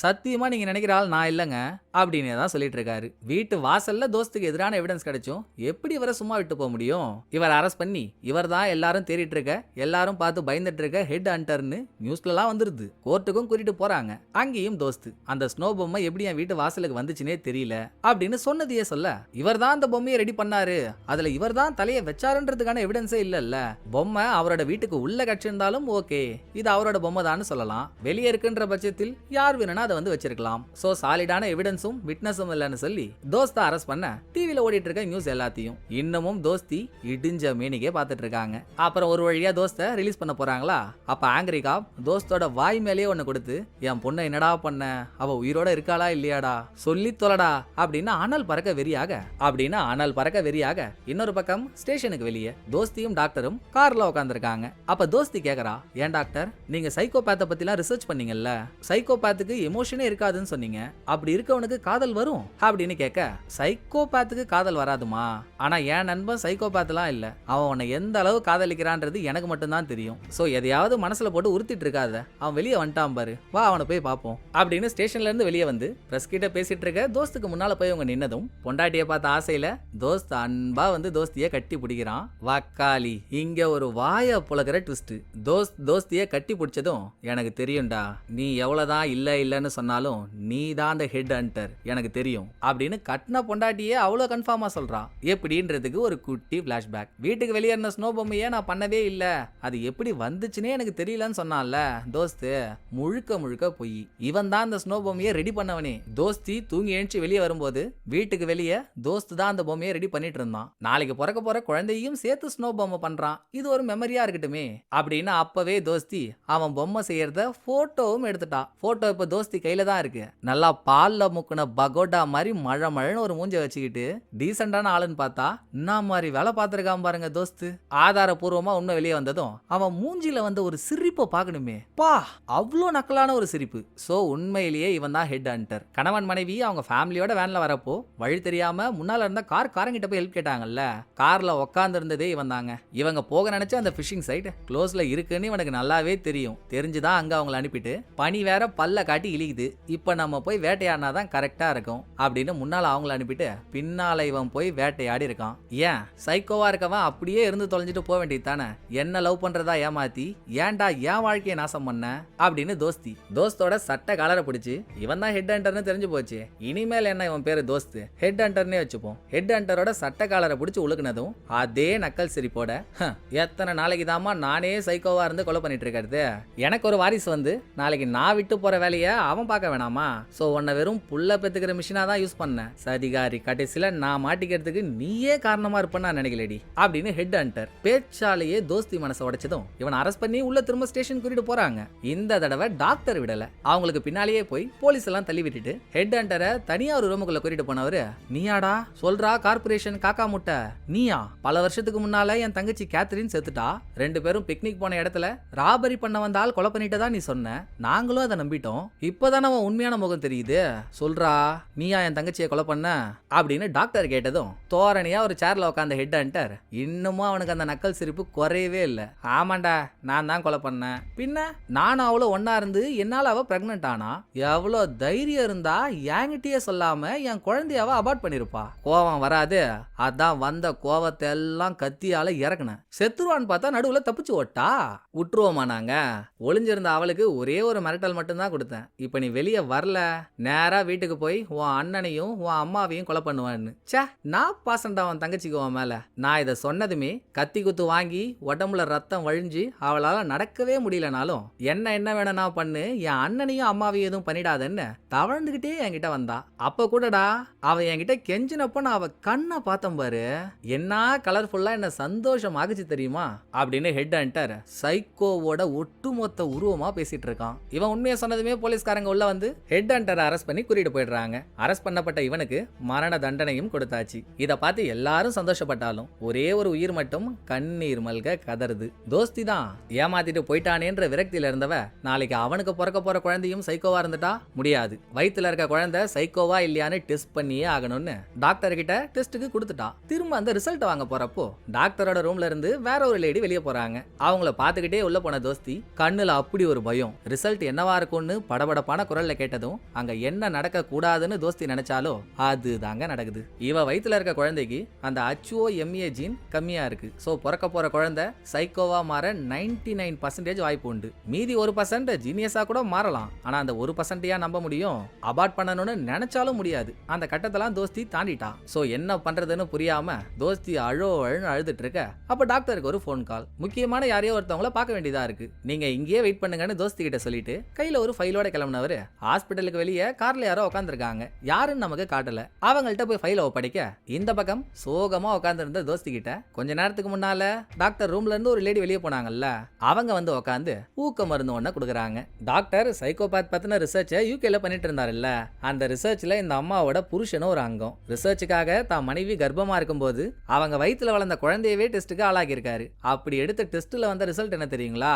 சத்தியமா நீங்க நினைக்கிற ஆள் நான் இல்லங்க அப்படின்னு தான் சொல்லிட்டு இருக்காரு. வீட்டு வாசல்ல தோஸ்துக்கு எதிரான எவிடன்ஸ் கிடைச்சும் எப்படி இவரை சும்மா விட்டு போக முடியும்? இவர் அரெஸ்ட் பண்ணி இவர் தான் எல்லாரும் தேடிட்டு இருக்க, எல்லாரும் பார்த்து பயந்துட்டு இருக்க ஹெட் ஹண்டர்னு நியூஸ்லலாம் வந்துருது. கோர்ட்டுக்கும் கூட்டிட்டு போறாங்க. அங்கேயும் தோஸ்து அந்த ஸ்னோ பொம்மை எப்படி என் வீட்டு வாசலுக்கு வந்துச்சுனே தெரியல அப்படின்னு சொன்னதையே சொல்ல, இவர் தான் அந்த பொம்மையை ரெடி பண்ணாரு, அதுல இவர் தான் தலையை வச்சாருன்றதுக்கான எவிடன்ஸே இல்லல்ல. பொம்மை அவரோட வீட்டுக்கு உள்ள கட்சிருந்தாலும் ஓகே, இது அவரோட பொம்மை தான் சொல்லலாம். வெளியே இருக்குன்ற பட்சத்தில் யார் வேணும்னா அதை வந்து வச்சிருக்கலாம். சோ சாலிடான எவிடன்ஸும் விட்னஸும் இல்லைன்னு சொல்லி தோஸ்தை அரெஸ்ட் பண்ண டிவில ஓடிட்டு இருக்க நியூஸ் எல்லாத்தையும் இன்னமும் தோஸ்தி இடிஞ்ச மேனிக்கே பார்த்துட்டு இருக்காங்க. அப்புறம் ஒரு வழியா தோஸ்தை ரிலீஸ் பண்ண போறாங்களா? அப்ப ஆங்கிரி காப் தோஸ்தோட வாய் மேலேயே ஒன்னு கொடுத்து, என் பொண்ணை என்னடா பண்ண, அவ உயிரோட இருக்காளா இல்லையாடா சொல்லி தொலைடா அப்படின்னு அனல் பறக்க வெறியாக இன்னொரு பக்கம் ஸ்டேஷனுக்கு வெளியே தோஸ்தியும் டாக்டரும் கார்ல உட்காந்துருக்காங்க. அப்ப தோஸ்தி கேக்குறா, ஏன் டாக்டர் நீங்க சைக்கோபேத்தை பத்திலாம் ரிசர்ச் பண்ணீங்கல்ல, சைக்கோபேத்துக்கு எமோஷனே இருக்காதுன்னு சொன்னீங்க, அப்படி இருக்கவனுக்கு காதல் வரும் அப்படின்னு கேட்க, சைக்கோபேத்துக்கு காதல் வராதுமா, ஆனா என் நண்பன் சைக்கோபேத்லாம் இல்ல, அவன் உன்னை எந்த அளவு காதலிக்கிறான்றது எனக்கு மட்டும்தான் தெரியும். சோ எதையாவது மனசுல போட்டு உறுத்திட்டு இருக்காத, அவன் வெளியே வந்துட்டான் பாரு, வா அவனை போய் பார்ப்போம் அப்படின்னு ஸ்டேஷன்ல இருந்து வெளியே வந்து பிரஸ் கிட்ட பேசிட்டு இருக்க தோஸ்துக்கு முன்னால போய் அவங்க நின்னதும் பொண்டாட்டியை பார்த்த ஆசையில தோஸ்த் அன்பா வந்து தோஸ்திய கட்டி பிடிக்கிறான். வக்காலி இங்க ஒரு வாய புலகிற ட்விஸ்ட். தோஸ்திய கட்டி பிடிச்சதும், எனக்கு தெரியும்டா, நீ எவ்வளவுதான் இல்லன்னு சொன்னாலும் நீ தான் அந்த ஹெட் ஹண்டர் எனக்கு தெரியும் அப்படின்னு கட்டின பொண்டாட்டியே அவ்வளவு கன்ஃபார்மா சொல்றான். எப்படின்றதுக்கு ஒரு குட்டி பிளாஷ்பேக். வீட்டுக்கு வெளியே இருந்த ஸ்னோ பொம்மையை நான் பண்ணவே இல்ல, அது எப்படி வந்துச்சுன்னே எனக்கு தெரியலன்னு சொன்னான்ல தோஸ்து, முழுக்க பொய். இவன் தான் அந்த ஸ்னோ பொம்மையை ரெடி பண்ணவனே. தோஸ்தி தூங்கி எழுச்சி வெளியே வரும்போது வீட்டுக்கு வெளியே தோஸ்து தான் அந்த பொம்மையை ரெடி பண்ணிட்டு இருந்தான். நாளைக்கு பிறக்க போற குழந்தையும் சேர்த்து ஸ்னோ பொம்மை பண்றான், இது ஒரு மெமரியா இருக்கட்டுமே அப்படின்னு அப்பவே தோஸ்தி அவன் பொம்மை செய்யறத போட்டோவும் எடுத்துட்டா. போட்டோ இப்ப தோஸ்தி கையில தான் இருக்கு. நல்லா பால்ல முக்குன பகோட்டா மாதிரி மழன்னு ஒரு மூஞ்ச வச்சுக்கிட்டு டீசென்டான ஆளுன்னு பார்த்தா என்ன மாதிரி வேலை பார்த்திருக்கான் பாருங்க தோஸ்து. ஆதாரபூர்வமா உண்மை வெளியே வந்ததும் அவன் மூஞ்சில வந்து ஒரு சிரிப்பை பார்க்கணுமே, பா அவ்வளோ நக்கலான ஒரு சிரிப்பு. சோ உண்மையிலேயே இவன் தான் ஹெட் ஹண்டர். கணவன் மனைவி அவங்க ஃபேமிலியோட வேன்ல வரப்போ வழி தெரியாம முன்னால இருந்த காரங்கிட்ட போய் ஹெல்ப் கேட்டாங்கல்ல, கார்ல உட்கார்ந்து இருந்ததே இவன் தாங்க. இவங்க போக நினைச்ச அந்த ஃபிஷிங் சைட் க்ளோஸ்ல இருக்குன்னு இவனுக்கு நல்லாவே தெரியும். தெரிஞ்சுதான் அங்க அவங்களை அனுப்பிட்டு பனி வேற பல்ல காட்டி இழிக்குது, இப்ப நம்ம போய் வேட்டையாடினாதான் கரெக்டா இருக்கும் அப்படின்னு முன்னால அவங்களை அனுப்பிட்டு பின்னால இவன் போய் வேட்டையாடி இருக்கான். ஏன் சைக்கோவா இருக்கவன் அப்படியே இருந்து தொலைஞ்சிட்டு போக வேண்டியது தானே, என்ன லவ் பண்றதா ஏமாத்தி ஏன்டா என் வாழ்க்கையை நாசம் பண்ண அப்படின்னு தோஸ்தோட சட்ட காலரை பிடிச்சு, இவன் தான் ஹெட் ஹண்டர்னு தெரிஞ்சு போச்சு, இனிமேல் என்ன இவன் பேரு தோஸ்து, ஹெட் ஹண்டர்னே வச்சுப்போம். ஹெட் ஹண்டரோட சட்ட காலரை பிடிச்சு உழுக்குனதும் அதே நக்கல் சிரிப்போட, எத்தனை நாளைக்கு தாமா நானே சைக்கோவா இருந்து கொலை பண்ணிட்டு இருக்கிறது, எனக்கு ஒரு வாரிசு வந்து நாளைக்கு நான் விட்டு போற வேலையை அவன் பார்க்க வேணாமா, சோ உன்னை வெறும் புள்ள பெத்துக்கிற மிஷினா தான் யூஸ் பண்ண, சதிகாரி கடைசியில நான் மாட்டிக்கிறதுக்கு நீயே காரணமா இருப்பேன்னு நான் நினைக்கலடி அப்படின்னு ஹெட் ஹண்டர் பேச்சாலேயே தோஸ்தி மனசை உடைச்சதும் இவன் அரெஸ்ட் பண்ணி உள்ள திரும்ப ஸ்டேஷன் கூட்டிட்டு போறாங்க. இந்த தடவை டாக்டர் விடல, அவங்களுக்கு பின்னாலேயே போய் போலீஸ் எல்லாம் தள்ளி விட்டுட்டு ஹெட் ஹண்டரை தனியா ஒரு ரூமுக்குள்ள கூட்டிட்டு போனவரு, நீயாடா சொல்றா கார்பரேஷன் காக்கா முட்டை, நீயா பல வருஷத்துக்கு முன்னால என் தங்கச்சி கேத்ரின் செத்துட்டா, 2 பேரும் பிக்னிக் போன இடத்துல ராபரி பண்ண வந்தால் கொலை பண்ணிட்டதா நீ சொன்ன, நாங்களும் அதை நம்பிட்டோம், இப்பதானே அவன் உண்மையான முகம் தெரியுது, சொல்றா நீயா என் தங்கச்சியை கொலை பண்ண அப்படின்னு டாக்டர் கேட்டதும் தோரணையா ஒரு சேர்ல உட்கார்ந்த ஹெட் ஹண்டர் இன்னமும் அவனுக்கு அந்த நக்கல் சிரிப்பு குறையவே இல்லை. ஆமாண்டா நான் தான் கொலை பண்ணேன், பின்ன நானும் அவ்வளோ ஒன்னா இருந்து என்னால அவ பிரெக்னன்ட் ஆனா, எவ்வளோ தைரியம் இருந்தா என்கிட்டயே சொல்லாம என் குழந்தையாவ அபார்ட் பண்ணிருப்பா, கோவம் வராது, அதான் வந்த கோவத்தை எல்லாம் கத்தியால இறக்குனேன், செத்துருவான்னு பார்த்தா நடுவுல தப்பிச்சு ஓட்டா, விட்டுருவோமா நாங்க, ஒளிஞ்சிருந்த அவளுக்கு ஒரே ஒரு மிரட்டல் மட்டும்தான் கொடுத்தேன், இப்ப நீ வெளியே வரல நேரா வீட்டுக்கு போய் உன் அண்ணனையும் உன் அம்மாவையும் கொலை பண்ணுவான்னு, சே நான் பாசண்டா அவன் தங்கச்சிக்கு உன் மேல, நான் இதை சொன்னதுமே கத்தி குத்து வாங்கி உடம்புல ரத்தம் வழிஞ்சு அவளால நடக்கவே முடியலனாலும் என்ன வேணும்னா பண்ணு, என் அண்ணனையும் அம்மாவையும் எதுவும் பண்ணிடாதன்னு தவழ்ந்துகிட்டே என்கிட்ட வந்தா, அப்ப கூடடா அவ என்கிட்ட கெஞ்சினப்ப நான் அவ கண்ணை பார்த்தேன் பாரு, என்ன கலர்ஃபுல்லா என்ன சந்தோஷம் ஆகுச்சு தெரியுமா, அப்படின்னு ஹெட் ஹண்டர் சைக்கோவோட ஒட்டுமொத்த உருவமா பேசிட்டு இருக்கான். இவன் உண்மையை சொன்னதுமே போலீஸ்காரங்க உள்ள வந்து ஹெட் ஹண்டரை அரெஸ்ட் பண்ணி கூட்டிட்டு போயிடுறாங்க. அரெஸ்ட் பண்ணப்பட்ட இவனுக்கு மரண தண்டனையும் கொடுத்தாச்சு. இத பார்த்து எல்லாரும் சந்தோஷப்பட்டாலும் ஒரே ஒரு உயிர் மட்டும் கண்ணீர் மல்க கதறுது. தோஸ்தி தான் ஏமாத்திட்டு போயிட்டானேன்ற விரக்தியில இருந்தவ நாளைக்கு அவனுக்கு பிறக்க போற குழந்தையும் சைக்கோவா இருந்துட்டா முடியாது. வயித்துல இருக்க குழந்தை சைக்கோவா இல்லையான்னு டெஸ்ட் பண்ணியே ஆகணும்னு டாக்டர் கிட்ட டெஸ்ட்டுக்கு கொடுத்துட்டா. திரும்ப அந்த ரிசல்ட் வாங்க போறப்போ டாக்டரோட ரூம்ல இருந்து வேற ஒரு லேடி வெளியே போறாங்க. அவங்கள பாத்துக்கிட்டே உள்ள போன தோஸ்தி கண்ணுல அப்படி ஒரு பயம். ரிசல்ட் என்னவா இருக்கும்னு படபடப்பான குரல்ல கேட்டதும் அங்க என்ன நடக்க கூடாதுன்னு தோஸ்தி நினைச்சாலோ அது தாங்க நடக்குது. இவ வயித்துல இருக்க குழந்தைக்கு அந்த HOMA ஜீன் கம்மியா இருக்கு. சோ பிறக்க போற குழந்தை சைக்கோவா மாற 99% வாய்ப்பு உண்டு. மீதி 1% ஜீனியஸா கூட மாறலாம். ஆனா அந்த 1% நம்ப முடியும்? அபார்ட் பண்ணணும்னு நினைச்சாலும் முடியாது. அந்த கட்டத்தெல்லாம் தோஸ்தி தாண்டிட்டா. சோ என்ன பண்றதுன்னு புரியாம தோஸ்தி அழுன்னு அழுதுட்டு இருக்க அப்ப டாக்டருக்கு ஒரு போன் கால். முக்கியமான யாரையோ ஒருத்தவங்கள பார்க்க வேண்டியதா இருக்கு. நீங்க இங்கேயே வெயிட் பண்ணுங்கன்னு தோஸ்தி கிட்ட சொல்லிட்டு கையில ஒரு ஃபைலோட கிளம்பினவரு ஹாஸ்பிட்டலுக்கு வெளியே கார்ல யாரோ உட்காந்துருக்காங்க. யாருன்னு நமக்கு காட்டல. அவங்கள்ட்ட போய் ஃபைல ஒப்படைக்க இந்த பக்கம் சோகமா உட்காந்துருந்த தோஸ்தி கிட்ட கொஞ்ச நேரத்துக்கு முன்னால டாக்டர் ரூம்ல இருந்து ஒரு லேடி வெளியே போனாங்கல்ல, அவங்க வந்து உட்காந்து ஊக்க மருந்து ஒண்ண கொடுக்குறாங்க. டாக்டர் சைக்கோபாத் பத்தின ரிசர்ச்சை யூகேல பண்ணிட்டு இருந்தாருல்ல, அந்த ரிசர்ச்ல இந்த அம்மாவோட புருஷனும் ஒரு அங்கம். ரிசர்ச்சுக்காக தான் மனைவி கர்ப்பமா இருக்கும்போது அவங்க வயித்துல வளர்ந்த குழந்தையவே டெஸ்ட்டுக்கு ஆளாக்கி இருக்காரு. அப்படி எடுத்த டெஸ்ட்ல வந்த ரிசல்ட் என்ன தெரியுங்களா?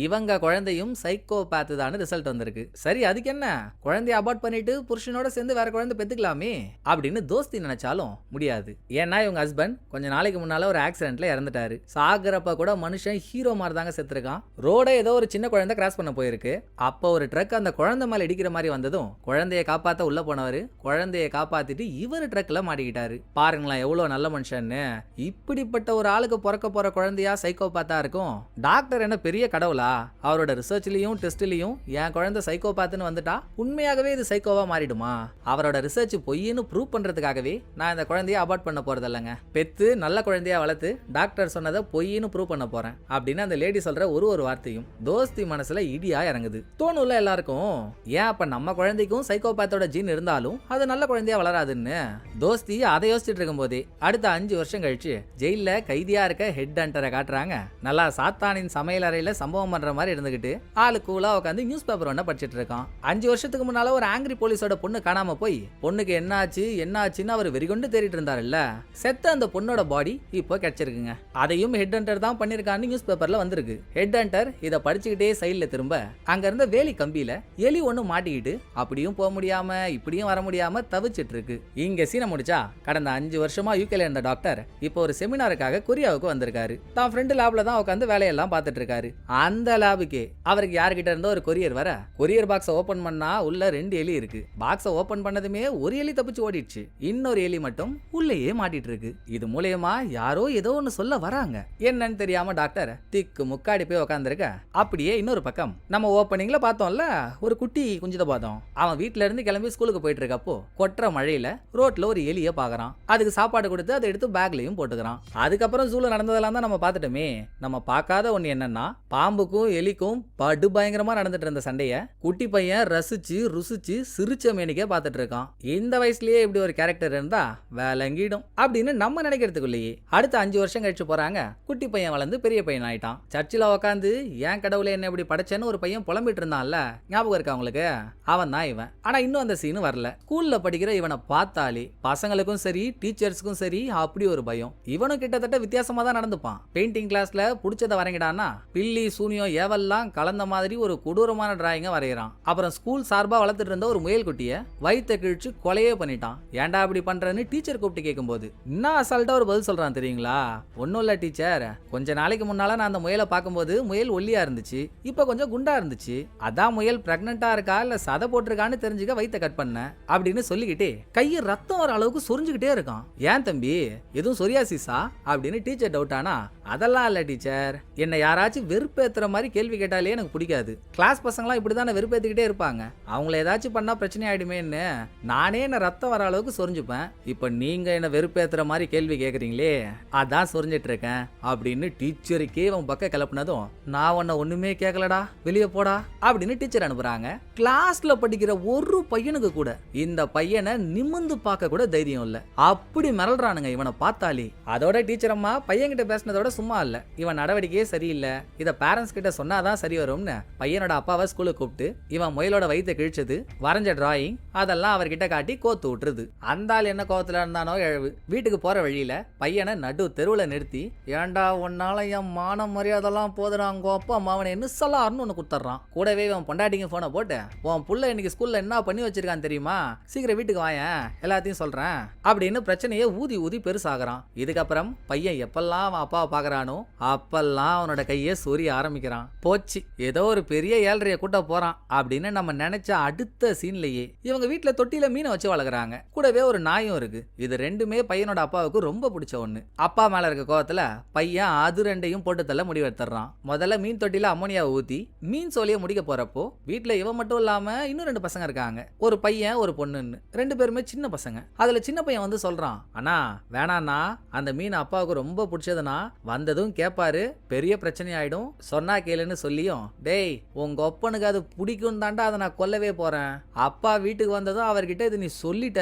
இவங்க குழந்தையும் சைக்கோபாத் தான் ரிசல்ட் வந்திருக்கு. சரி அதுக்கு என்ன, குழந்தைய அபார்ட் பண்ணிட்டு புருஷனோட சேர்ந்து வேற குழந்தை பெத்துக்கலாமே அப்படின்னு தோஸ்தி நினைச்சாலும் முடியாது. ஏன்னா இவங்க ஹஸ்பண்ட் கொஞ்ச நாளைக்கு முன்னால ஒரு ஆக்சிடென்ட்ல இறந்துட்டாரு. சாகுறப்ப கூட மனுஷன் ஹீரோ மாதிரி தாங்க செத்துருக்கான். ரோட ஏதோ ஒரு சின்ன குழந்தை கிராஸ் பண்ண போயிருக்கு. அப்போ ஒரு ட்ரக் அந்த குழந்தை மேல இடிக்கிற மாதிரி வந்ததும் குழந்தைய காப்பாத்த உள்ள போனவரு குழந்தைய காப்பாத்திட்டு இவர் ட்ரக்ல மாட்டிக்கிட்டாரு. பாருங்களேன் எவ்வளவு நல்ல மனுஷன்னு. இப்படிப்பட்ட ஒரு ஆளுக்கு பிறக்க போற குழந்தையா சைக்கோபாத்தா இருக்கும். டாக்டர் என்ன பெரிய கடவுளா? அவரோட ரிசர்ச்லயும் டெஸ்ட்லயும் என் குழந்தை சைக்கோபாத்னு வந்துட்டா உண்மையாகவே இது சைக்கோவா மாறிடுமா? அவரோட ரிசர்ச் பொய்ன்னு ப்ரூவ் பண்றதுக்காகவே நான் இந்த குழந்தைய அபார்ட் பண்ண போறது இல்லைங்க. பெத்து நல்ல குழந்தையா வளர்த்து டாக்டர் சொன்னதை பொய்ன்னு ப்ரூவ் பண்ண போறேன் அப்படின்னு அந்த லேடி சொல்ற ஒரு வார்த்தையும் தோஸ்தி மனசுல இடியா இறங்குது. தோணும்ல எல்லாருக்கும், ஏன் அப்ப நம்ம குழந்தைக்கும் சைக்கோபாத்தோட ஜீன் இருந்தாலும் அது நல்ல குழந்தையா வளராதுன்னு. தோஸ்தி அதை யோசிச்சுட்டு இருக்கும் போதே அடுத்த 5 வருஷம் கழிச்சு ஜெயில கைதியா இருக்க ஹெட் ஹண்டரை காட்டுறாங்க. நல்லா சாத்தானின் சமையல் அறையில சம்பவம் பண்ற மாதிரி இருந்துகிட்டு ஆளு கூலா உட்காந்து நியூஸ் பேப்பர் ஒண்ண படிச்சிட்டு இருக்கான். 5 வருஷத்துக்கு முன்னால ஒரு ஆங்கிரி போலீஸோட பொண்ணு காணாம போய் பொண்ணுக்கு என்னாச்சுன்னு அவர் வெறிகொண்டு தேடிட்டு இருந்தாருல்ல, செத்த அந்த பொண்ணோட பாடி இப்போ கிடைச்சிருக்குங்க. அதையும் ஹெட் ஹண்டர் தான் பண்ணிருக்கான்னு நியூஸ் பேப்பர்ல வந்திருக்கு. ஹெட் ஹண்டர் இத படிச்சுக்கிட்டே சைட்ல திரும்ப அங்க இருந்த வேலி கம்பியில எலி ஒண்ணு மாட்டிக்கிட்டு அப்படியும் போக முடியாம இப்படியும் வர முடியாம தவிச்சிட்டு இருக்கு. இங்க சீனை முடிச்சா கடந்த 5 வருஷமா யூகேல இருந்த டாக்டர் இப்போ ஒரு செமினாருக்காக கொரியாவுக்கு வந்திருக்காரு. தான் ஃப்ரெண்டு லேப்ல தான் உட்காந்து வேலையெல்லாம் பார்த்துட்டு இருக்காரு. அந்த லேபுக்கு அவருக்கு யாருக்கிட்ட இருந்தோ ஒரு கொரியர் வர கொரியர் பாக்ஸை ஓபன் பண்ணா உள்ள 2 எலி இருக்கு. பாக்ஸை ஓபன் பண்ணதுமே ஒரு எலி தப்பிச்சு ஓடிடுச்சு. இன்னொரு எலி மட்டும் உள்ளேயே மாட்டிட்டு இருக்கு. இது மூலமா யாரோ ஏதோ ஒன்னு சொல்ல வராங்க. என்னன்னு தெரியாம டாக்டர் திக்கு முக்காடி போய் உட்காந்துருக்க. அப்படியே இன்னொரு பக்கம் நம்ம ஓப்பனிங்ல பார்த்தோம்ல ஒரு குட்டி குஞ்சித பார்த்தோம். அவன் வீட்டுல இருந்து கிளம்பி ஸ்கூலுக்கு போயிட்டு இருக்கப்போ கொற்ற மழையில ரோட்ல ஒரு எலிய பாக்குறான். அதுக்கு சாப்பாடு கொடுத்து அதை எடுத்து பேக்லயும் போட்டுக்கிறான். அதுக்கப்புறம் ஜூல நடந்ததெல்லாம் தான் நம்ம பார்த்துட்டோமே. நம்ம பார்க்காத ஒண்ணு என்னன்னா பாம்புக்கும் எலிக்கும் படு பயங்கரமா நடந்துட்டு இருந்த சண்டைய குட்டி பையன் ரசிச்சு ருசிச்சு சிரிச்ச மேனிக்கே பார்த்துட்டு இருக்கான். இந்த வயசுலயே இப்படி ஒரு கேரக்டர் இருந்தா வேலங்கிடும் அப்படின்னு நம்ம நினைக்கிறதுக்குள்ளேயே அடுத்த 5 வருஷம் கழிச்சு போறாங்க. குட்டி பையன் வளர்ந்து பெரிய பையன் ஆயிட்டான். சர்ச்சில் உட்காந்து ஏன் கடவுளை என்ன இப்படி படைச்சேன்னு ஒரு பையன் புலம்பிட்டு இருந்தான்ல, ஞாபகம் இருக்கா உங்களுக்கு? அவன் தான் இவன். ஆனா இன்னும் அந்த சீன் வரல. ஸ்கூல்ல படிக்கிற இவனை பார்த்தாலே பசங்களுக்கும் சரி டீச்சர்ஸ்க்கும் சரி அப்படி ஒரு பயம். இவனும் கிட்டத்தட்ட வித்தியாசமா தான் நடந்துப்பான். பெயிண்டிங் கிளாஸ்ல புடிச்சதை வரைங்கிடான்னா பில்லி சூனியம் ஏவெல்லாம் கலந்த மாதிரி ஒரு கொடூரமான டிராயிங்க வரைகிறான். அப்புறம் ஸ்கூல் சார்பா வளர்த்துட்டு இருந்த ஒரு முயல் குட்டிய வயிற்ற கிழிச்சு கொலையே பண்ணிட்டான். ஏன்டா அப்படி பண்றேன்னு டீச்சர் கூப்பிட்டு கேட்கும்போது இன்னும் அசால்ட்டா ஒரு பதில் சொல்றான் தெரியுங்களா? ஒன்னும் இல்ல டீச்சர், கொஞ்ச நாளைக்கு முன்னால நான் அந்த முயலை பார்க்கும்போது முயல் ஒல்லியா இருந்துச்சு, இப்ப கொஞ்சம் குண்டா இருந்துச்சு. அதான் முயல் பிரெக்னண்டா இருக்கா இல்ல சதை போட்டிருக்கான்னு தெரிஞ்சுக்க வயிற்ற கட் பண்ண அப்படின்னு சொல்லிக்கிட்டே கையை ரத்தம் வர அளவுக்கு சொரிஞ்சுக்கிட்டே இருக்கான். ஏன் தம்பி எதுவும் சொரியாசிஸா அப்படின்னு டீச்சர் டவுட் ஆனா அதெல்லாம் இல்ல டீச்சர், என்ன யாராச்சும் வெறுப்பேத்துற மாதிரி கேள்வி கேட்டாலே எனக்கு பிடிக்காது. கிளாஸ் பசங்களாம் இப்படிதான் வெறுப்பேத்திக்கிட்டே இருப்பாங்க. அவங்கள ஏதாச்சும் பண்ணா பிரச்சனை ஆயிடுமேன்னு நானே என்ன ரத்தம் வர அளவுக்கு சொரிஞ்சுப்பேன். இப்ப நீங்க என்ன வெறுப்பேத்துற மாதிரி கேள்வி கேக்குறீங்களே, அதான் சொரிஞ்சிட்டு இருக்கேன் அப்படின்னு டீச்சருக்கே அவன் பக்கம் கிளப்புனதும் நான் உன்ன ஒண்ணுமே கேட்கலடா வெளியே போடா அப்படின்னு டீச்சர் அனுப்புறாங்க. கிளாஸ்ல படிக்கிற ஒரு பையனுக்கு கூட இந்த பையனை நிமிந்து பார்க்க கூட தைரியம் இல்ல. அப்படி மிரள்றானுங்க இவனை பார்த்தாலே. அதோட டீச்சர் அம்மா பையன்கிட்ட பேசினதோட மட்டும் சும்மா இல்ல, இவன் நடவடிக்கையே சரியில்லை, இத பேரண்ட்ஸ் கிட்ட சொன்னாதான் சரி வரும்னு பையனோட அப்பாவை ஸ்கூலுக்கு கூப்பிட்டு இவன் முயலோட வயித்தை கிழிச்சது, வரைஞ்ச டிராயிங் அதெல்லாம் அவர்கிட்ட காட்டி கோத்து விட்டுருது. அந்த ஆள் என்ன கோவத்துல இருந்தானோ எழவு. வீட்டுக்கு போற வழியில பையனை நடு தெருவுல நிறுத்தி, ஏண்டா உன்னால என் மான மரியாதைலாம் போதுறாங்க அப்பா அம்மாவனை என்ன சொல்லாருன்னு ஒண்ணு குடுத்துறான். கூடவே இவன் பொண்டாட்டிங்க போனை போட்டு, உன் புள்ள இன்னைக்கு ஸ்கூல்ல என்ன பண்ணி வச்சிருக்கான் தெரியுமா, சீக்கிரம் வீட்டுக்கு வாயேன், எல்லாத்தையும் சொல்றேன் அப்படின்னு பிரச்சனையை ஊதி ஊதி பெருசாகிறான். இதுக்கப்புறம் பையன் எப்பெல்லாம் அவன் அப்பாவை பாக்குறானோ அப்பெல்லாம் அவனோட கையை சொரிய ஆரம்பிக்கிறான். போச்சு, ஏதோ ஒரு பெரிய ஏழ்றைய கூட்ட போறான் அப்படின்னு நம்ம நினைச்ச அடுத்த சீன்லயே இவங்க வீட்டுல தொட்டியில மீனை வச்சு வளர்க்குறாங்க. கூடவே ஒரு நாயும் இருக்கு. இது ரெண்டுமே பையனோட அப்பாவுக்கு ரொம்ப பிடிச்ச ஒண்ணு. அப்பா மேல இருக்க கோவத்துல பையன் அது ரெண்டையும் போட்டு தள்ள முடிவெடுத்துறான். முதல்ல மீன் தொட்டியில அமோனியாவை ஊத்தி மீன் சோழிய முடிக்க போறப்போ வீட்டுல இவன் மட்டும் இல்லாம இன்னும் 2 பசங்க இருக்காங்க. ஒரு பையன் ஒரு பொண்ணுன்னு, 2 பேருமே சின்ன பசங்க. அதுல சின்ன பையன் வந்து சொல்றான், அண்ணா வேணாண்ணா, அந்த மீன் அப்பாவுக்கு ரொம்ப பிடிச்சதுன்னா வந்ததும் கேட்பாரு, பெரிய பிரச்சனை ஆயிடும், சொன்னா கேளுன்னு சொல்லியும், டேய் உங்க ஒப்பனுக்கு அது பிடிக்கும் தாண்டா அதை நான் கொல்லவே போறேன், அப்பா வீட்டுக்கு வந்ததும் அவர்கிட்ட இது நீ சொல்லிட்ட,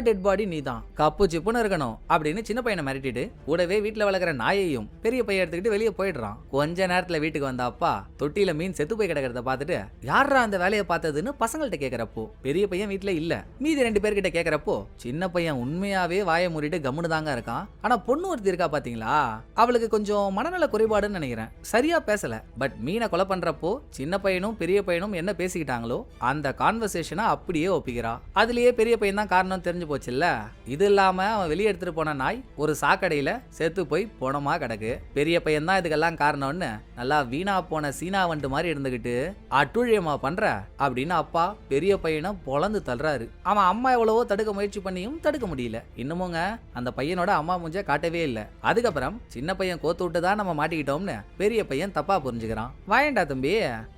டெட் பாடி நீ தான், கப்பு சிப்புன்னு இருக்கணும் அப்படின்னு சின்ன பையனை மிரட்டிட்டு கூடவே வீட்டுல வளர்க்குற நாயையும் பெரிய பையன் எடுத்துக்கிட்டு வெளியே போயிடுறான். கொஞ்ச நேரத்துல வீட்டுக்கு வந்த அப்பா தொட்டியில மீன் செத்து போய் கிடக்கிறத பார்த்துட்டு, யாரா அந்த வேலையை பார்த்ததுன்னு பசங்கள்ட்ட கேட்கிறப்போ பெரிய பையன் வீட்டுல இல்ல. மீதி 2 பேர்கிட்ட கேட்கிறப்போ சின்ன பையன் உண்மையாவே வாயை மூடிட்டு கம்முன்னு தாங்க இருக்கான். ஆனா பொண்ணு ஒருத்தி இருக்கா பாத்தீங்களா, அவளுக்கு கொஞ்சம் மனநல குறைபாடுன்னு நினைக்கிறேன், சரியா பேசல. பட் மீனை கொலை பண்றப்போ சின்ன பையனும் பெரிய பையனும் என்ன பேசிக்கிட்டாங்களோ அந்த கான்வர்சேஷனை அப்படியே ஒப்பிக்கிறா. அதுலயே பெரிய பையன் தான் காரணம் தெரிஞ்சு போச்சு இல்ல. இது இல்லாம அவன் வெளியே எடுத்துட்டு போன நாய் ஒரு சாக்கடையில செத்து போய் போனமா கிடக்கு. பெரிய பையன் தான் இதுக்கெல்லாம் காரணம்னு நல்லா வீணா போன சீனா வண்டு மாதிரி இருந்துகிட்டு அட்டுழியமா பண்ற அப்படின்னு அப்பா பெரிய பையனை பொளந்து தள்ளுறாரு. அவன் அம்மா எவ்வளவோ தடுக்க முயற்சி பண்ணியும் தடுக்க முடியல. இன்னமுங்க அந்த பையனோட அம்மா மூஞ்ச காட்டவே இல்ல. அதுக்கப்புறம் சின்ன பையன் கோத்து விட்டுதான் நம்ம மாட்டிக்கிட்டோம்னு பெரிய பையன் தப்பா புரிஞ்சுக்கிறான். வாயண்டா தம்பி,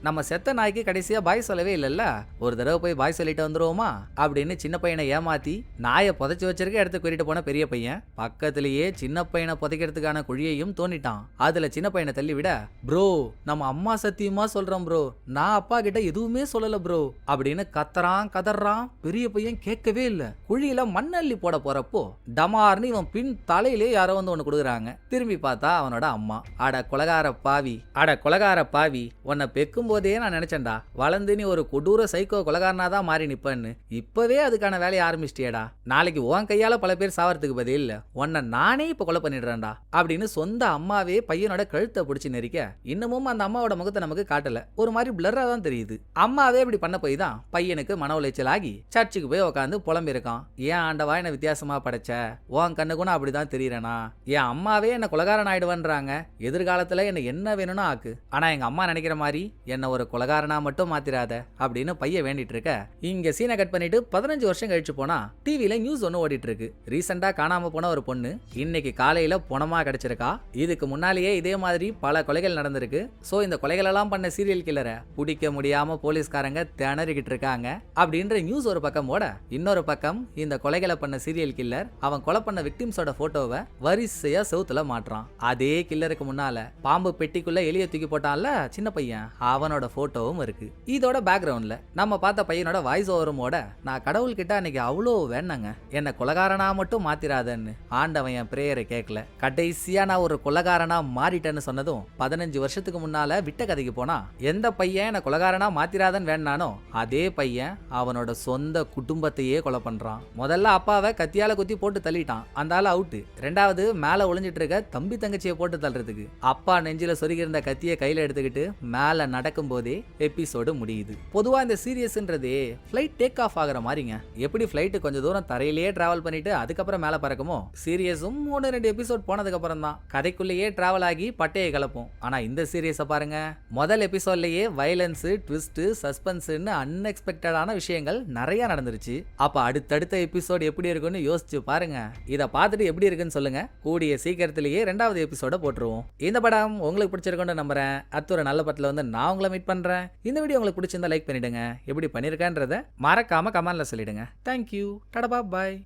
நம்ம செத்த நாய்க்கு கடைசியா பாய் சொல்லவே இல்லல்ல, ஒரு தடவை போய் பாய் சொல்லிட்டு வந்துருவோமா அப்படின்னு சின்ன பையனை ஏமாத்தி நாயை புதைச்சு வச்சிருக்க இடத்துக்கு கூட்டிட்டு போன பெரிய பையன் பக்கத்திலேயே சின்ன பையனை புதைக்கிறதுக்கான குழியையும் தோண்டிட்டான். அதுல சின்ன பையனை தள்ளி விட, ப்ரோ நம்ம அம்மா சத்தியமா சொல்றோம் ப்ரோ, நான் அப்பா கிட்ட எதுவுமே சொல்லல ப்ரோ அப்படின்னு கத்துறான் கதறான். பெரிய பையன் கேட்கவே இல்ல. குழியில மண்ணள்ளி போட போறப்போ டமார்னு இவன் பின் தலையிலே யாரோ வந்து ஒண்ணு கொடுக்குறாங்க. திரும்பி பார்த்தா அவனோட அம்மா. அட கொலகார பாவி, உன்னை பெக்கும் போதே நான் நினைச்சேன்டா வளர்ந்து நீ ஒரு கொடூர சைக்கோ கொலகாரனா தான் மாறி நிப்பன்னு. இப்பவே அதுக்கான வேலையை ஆரம்பிச்சிட்டியடா, நாளைக்கு உன் கையால பல பேர் சாவறதுக்கு பதில் உன்னை நானே இப்ப கொலை பண்ணிடுறேன்டா அப்படின்னு சொந்த அம்மாவே பையனோட கழுத்தை பிடிச்சி நெரிக்க, இன்னமும் அந்த அம்மாவோட முகத்தை நமக்கு காட்டல, ஒரு மாதிரி பிளரா தான் தெரியுது. அம்மாவே இப்படி பண்ண போய் தான் பையனுக்கு மன உளைச்சல் ஆகி சர்ச்சுக்கு போய் உட்காந்து புலம்பிருக்கான். ஏன் ஆண்டவா என்ன வித்தியாசமா படைச்ச, உன் கண்ணுக்குன்னு அப்படிதான் தெரியறனா, என் அம்மாவே என்ன கொலகாரன் ஆயிடுவன்றாங்க, எதிர்காலத்துல என்ன என்ன வேணும்னு ஆக்கு, ஆனா எங்க அம்மா நினைக்கிற மாதிரி என்ன ஒரு கொலகாரனா மட்டும் மாத்திராத அப்படின்னு பையன் வேண்டிட்டு இருக்க. இங்க சீனை கட் பண்ணிட்டு 15 வருஷம் கழிச்சு போனா டிவில நியூஸ் ஒன்னு ஓடிட்டு இருக்கு. ரீசெண்டா காணாம போன ஒரு பொண்ணு இன்னைக்கு காலையில பொணமா கிடைச்சிருக்கா. இதுக்கு முன்னாலேயே இதே மாதிரி பல கொலைகள் நடந்திருக்கு. சோ இந்த கொலைகள் எல்லாம் பண்ண சீரியல் கில்லரை பிடிக்க முடியாம போலீஸ்காரங்க திணறிக்கிட்டு இருக்காங்க அப்படின்ற நியூஸ் ஒரு பக்கம் ஓட, இன்னொரு பக்கம் இந்த கொலைகளை பண்ண சீரியல் கில்லர் அவன் கொலை பண்ண விக்டிம்ஸோட போட்டோவை வரிசையா செவுத்துல மாட்டுறான். அதே கில்லருக்கு முன்னால பாம்பு பெட்டிக்குள்ள எலிய தூக்கி போட்டான்ல சின்ன பையன், அவனோட போட்டோவும் இருக்கு. இதோட பேக்ரவுண்ட்ல நம்ம பார்த்த பையனோட வாய்ஸ் ஓவரும் ஓட, நான் கடவுள் கிட்ட அன்னைக்கு அவ்வளோ வேணாங்க என்ன கொலகாரனா மட்டும் மாத்திராதன்னு ஆண்டவன் என் பிரேயரை கேட்கல, கடைசியா நான் ஒரு கொலகாரனா மாறிட்டேன்னு சொன்னதும் 15 வருஷத்துக்கு முன்னால விட்ட கதைக்கு போனா எந்த பையன் என்ன கொலகாரனா மாத்திராதன்னு வேணானோ அதே பையன் அவனோட சொந்த குடும்பத்தையே கொலை பண்றான். முதல்ல அப்பாவை கத்தியால குத்தி போட்டு தள்ளிட்டான், அந்த ஆள் அவுட்டு. ரெண்டாவது மேல ஒளிஞ்சிட்டு இருக்க தம்பி தங்கச்சியை போட்டு தள்ளுறதுக்கு அப்பா நெஞ்சில சொருகிருந்த கத்தியை கையில எடுத்துக்கிட்டு மேல நடக்கும் போதே எபிசோடு முடியுது. பொதுவா இந்த சீரியஸ்ன்றதே ஃபிளைட் டேக் ஆஃப் ஆகிற மாதிரிங்க. எப்படி ஃபிளைட் கொஞ்சம் தூரம் தரையிலேயே டிராவல் பண்ணிட்டு அதுக்கப்புறம் மேல பறக்குமோ, சீரியஸும் 1-2 எபிசோட் போனதுக்கு அப்புறம் தான் கதைக்குள்ளேயே டிராவல் ஆகி பட்டையை கலப்போம். ஆனா இந்த சீரியஸை பாருங்க, முதல் எபிசோட்லயே வயலன்ஸ், ட்விஸ்ட், சஸ்பென்ஸ்னு அன்எக்ஸ்பெக்டடான விஷயங்கள் நிறைய நடந்துருச்சு. அப்ப அடுத்தடுத்த எபிசோட் எப்படி இருக்குன்னு யோசிச்சு பாருங்க. இதை பார்த்துட்டு எப்படி இருக்குன்னு சொல்லுங்க. கூடிய சீக்கிரத்திலேயே 2வது எபிசோட போட்டுருவோம். இந்த படம் உங்களுக்கு பிடிச்சிருக்குன்னு நம்புறேன். அடுத்த ஒரு நல்ல படத்துல வந்து நான் உங்களை மீட் பண்றேன். இந்த வீடியோ உங்களுக்கு பிடிச்சிருந்தா லைக் பண்ணிடுங்க. எப்படி பண்ணிருக்கேன்றத மறக்காம கமெண்ட்ல சொல்லிடுங்க. தேங்க்யூ. டாடா பாய்.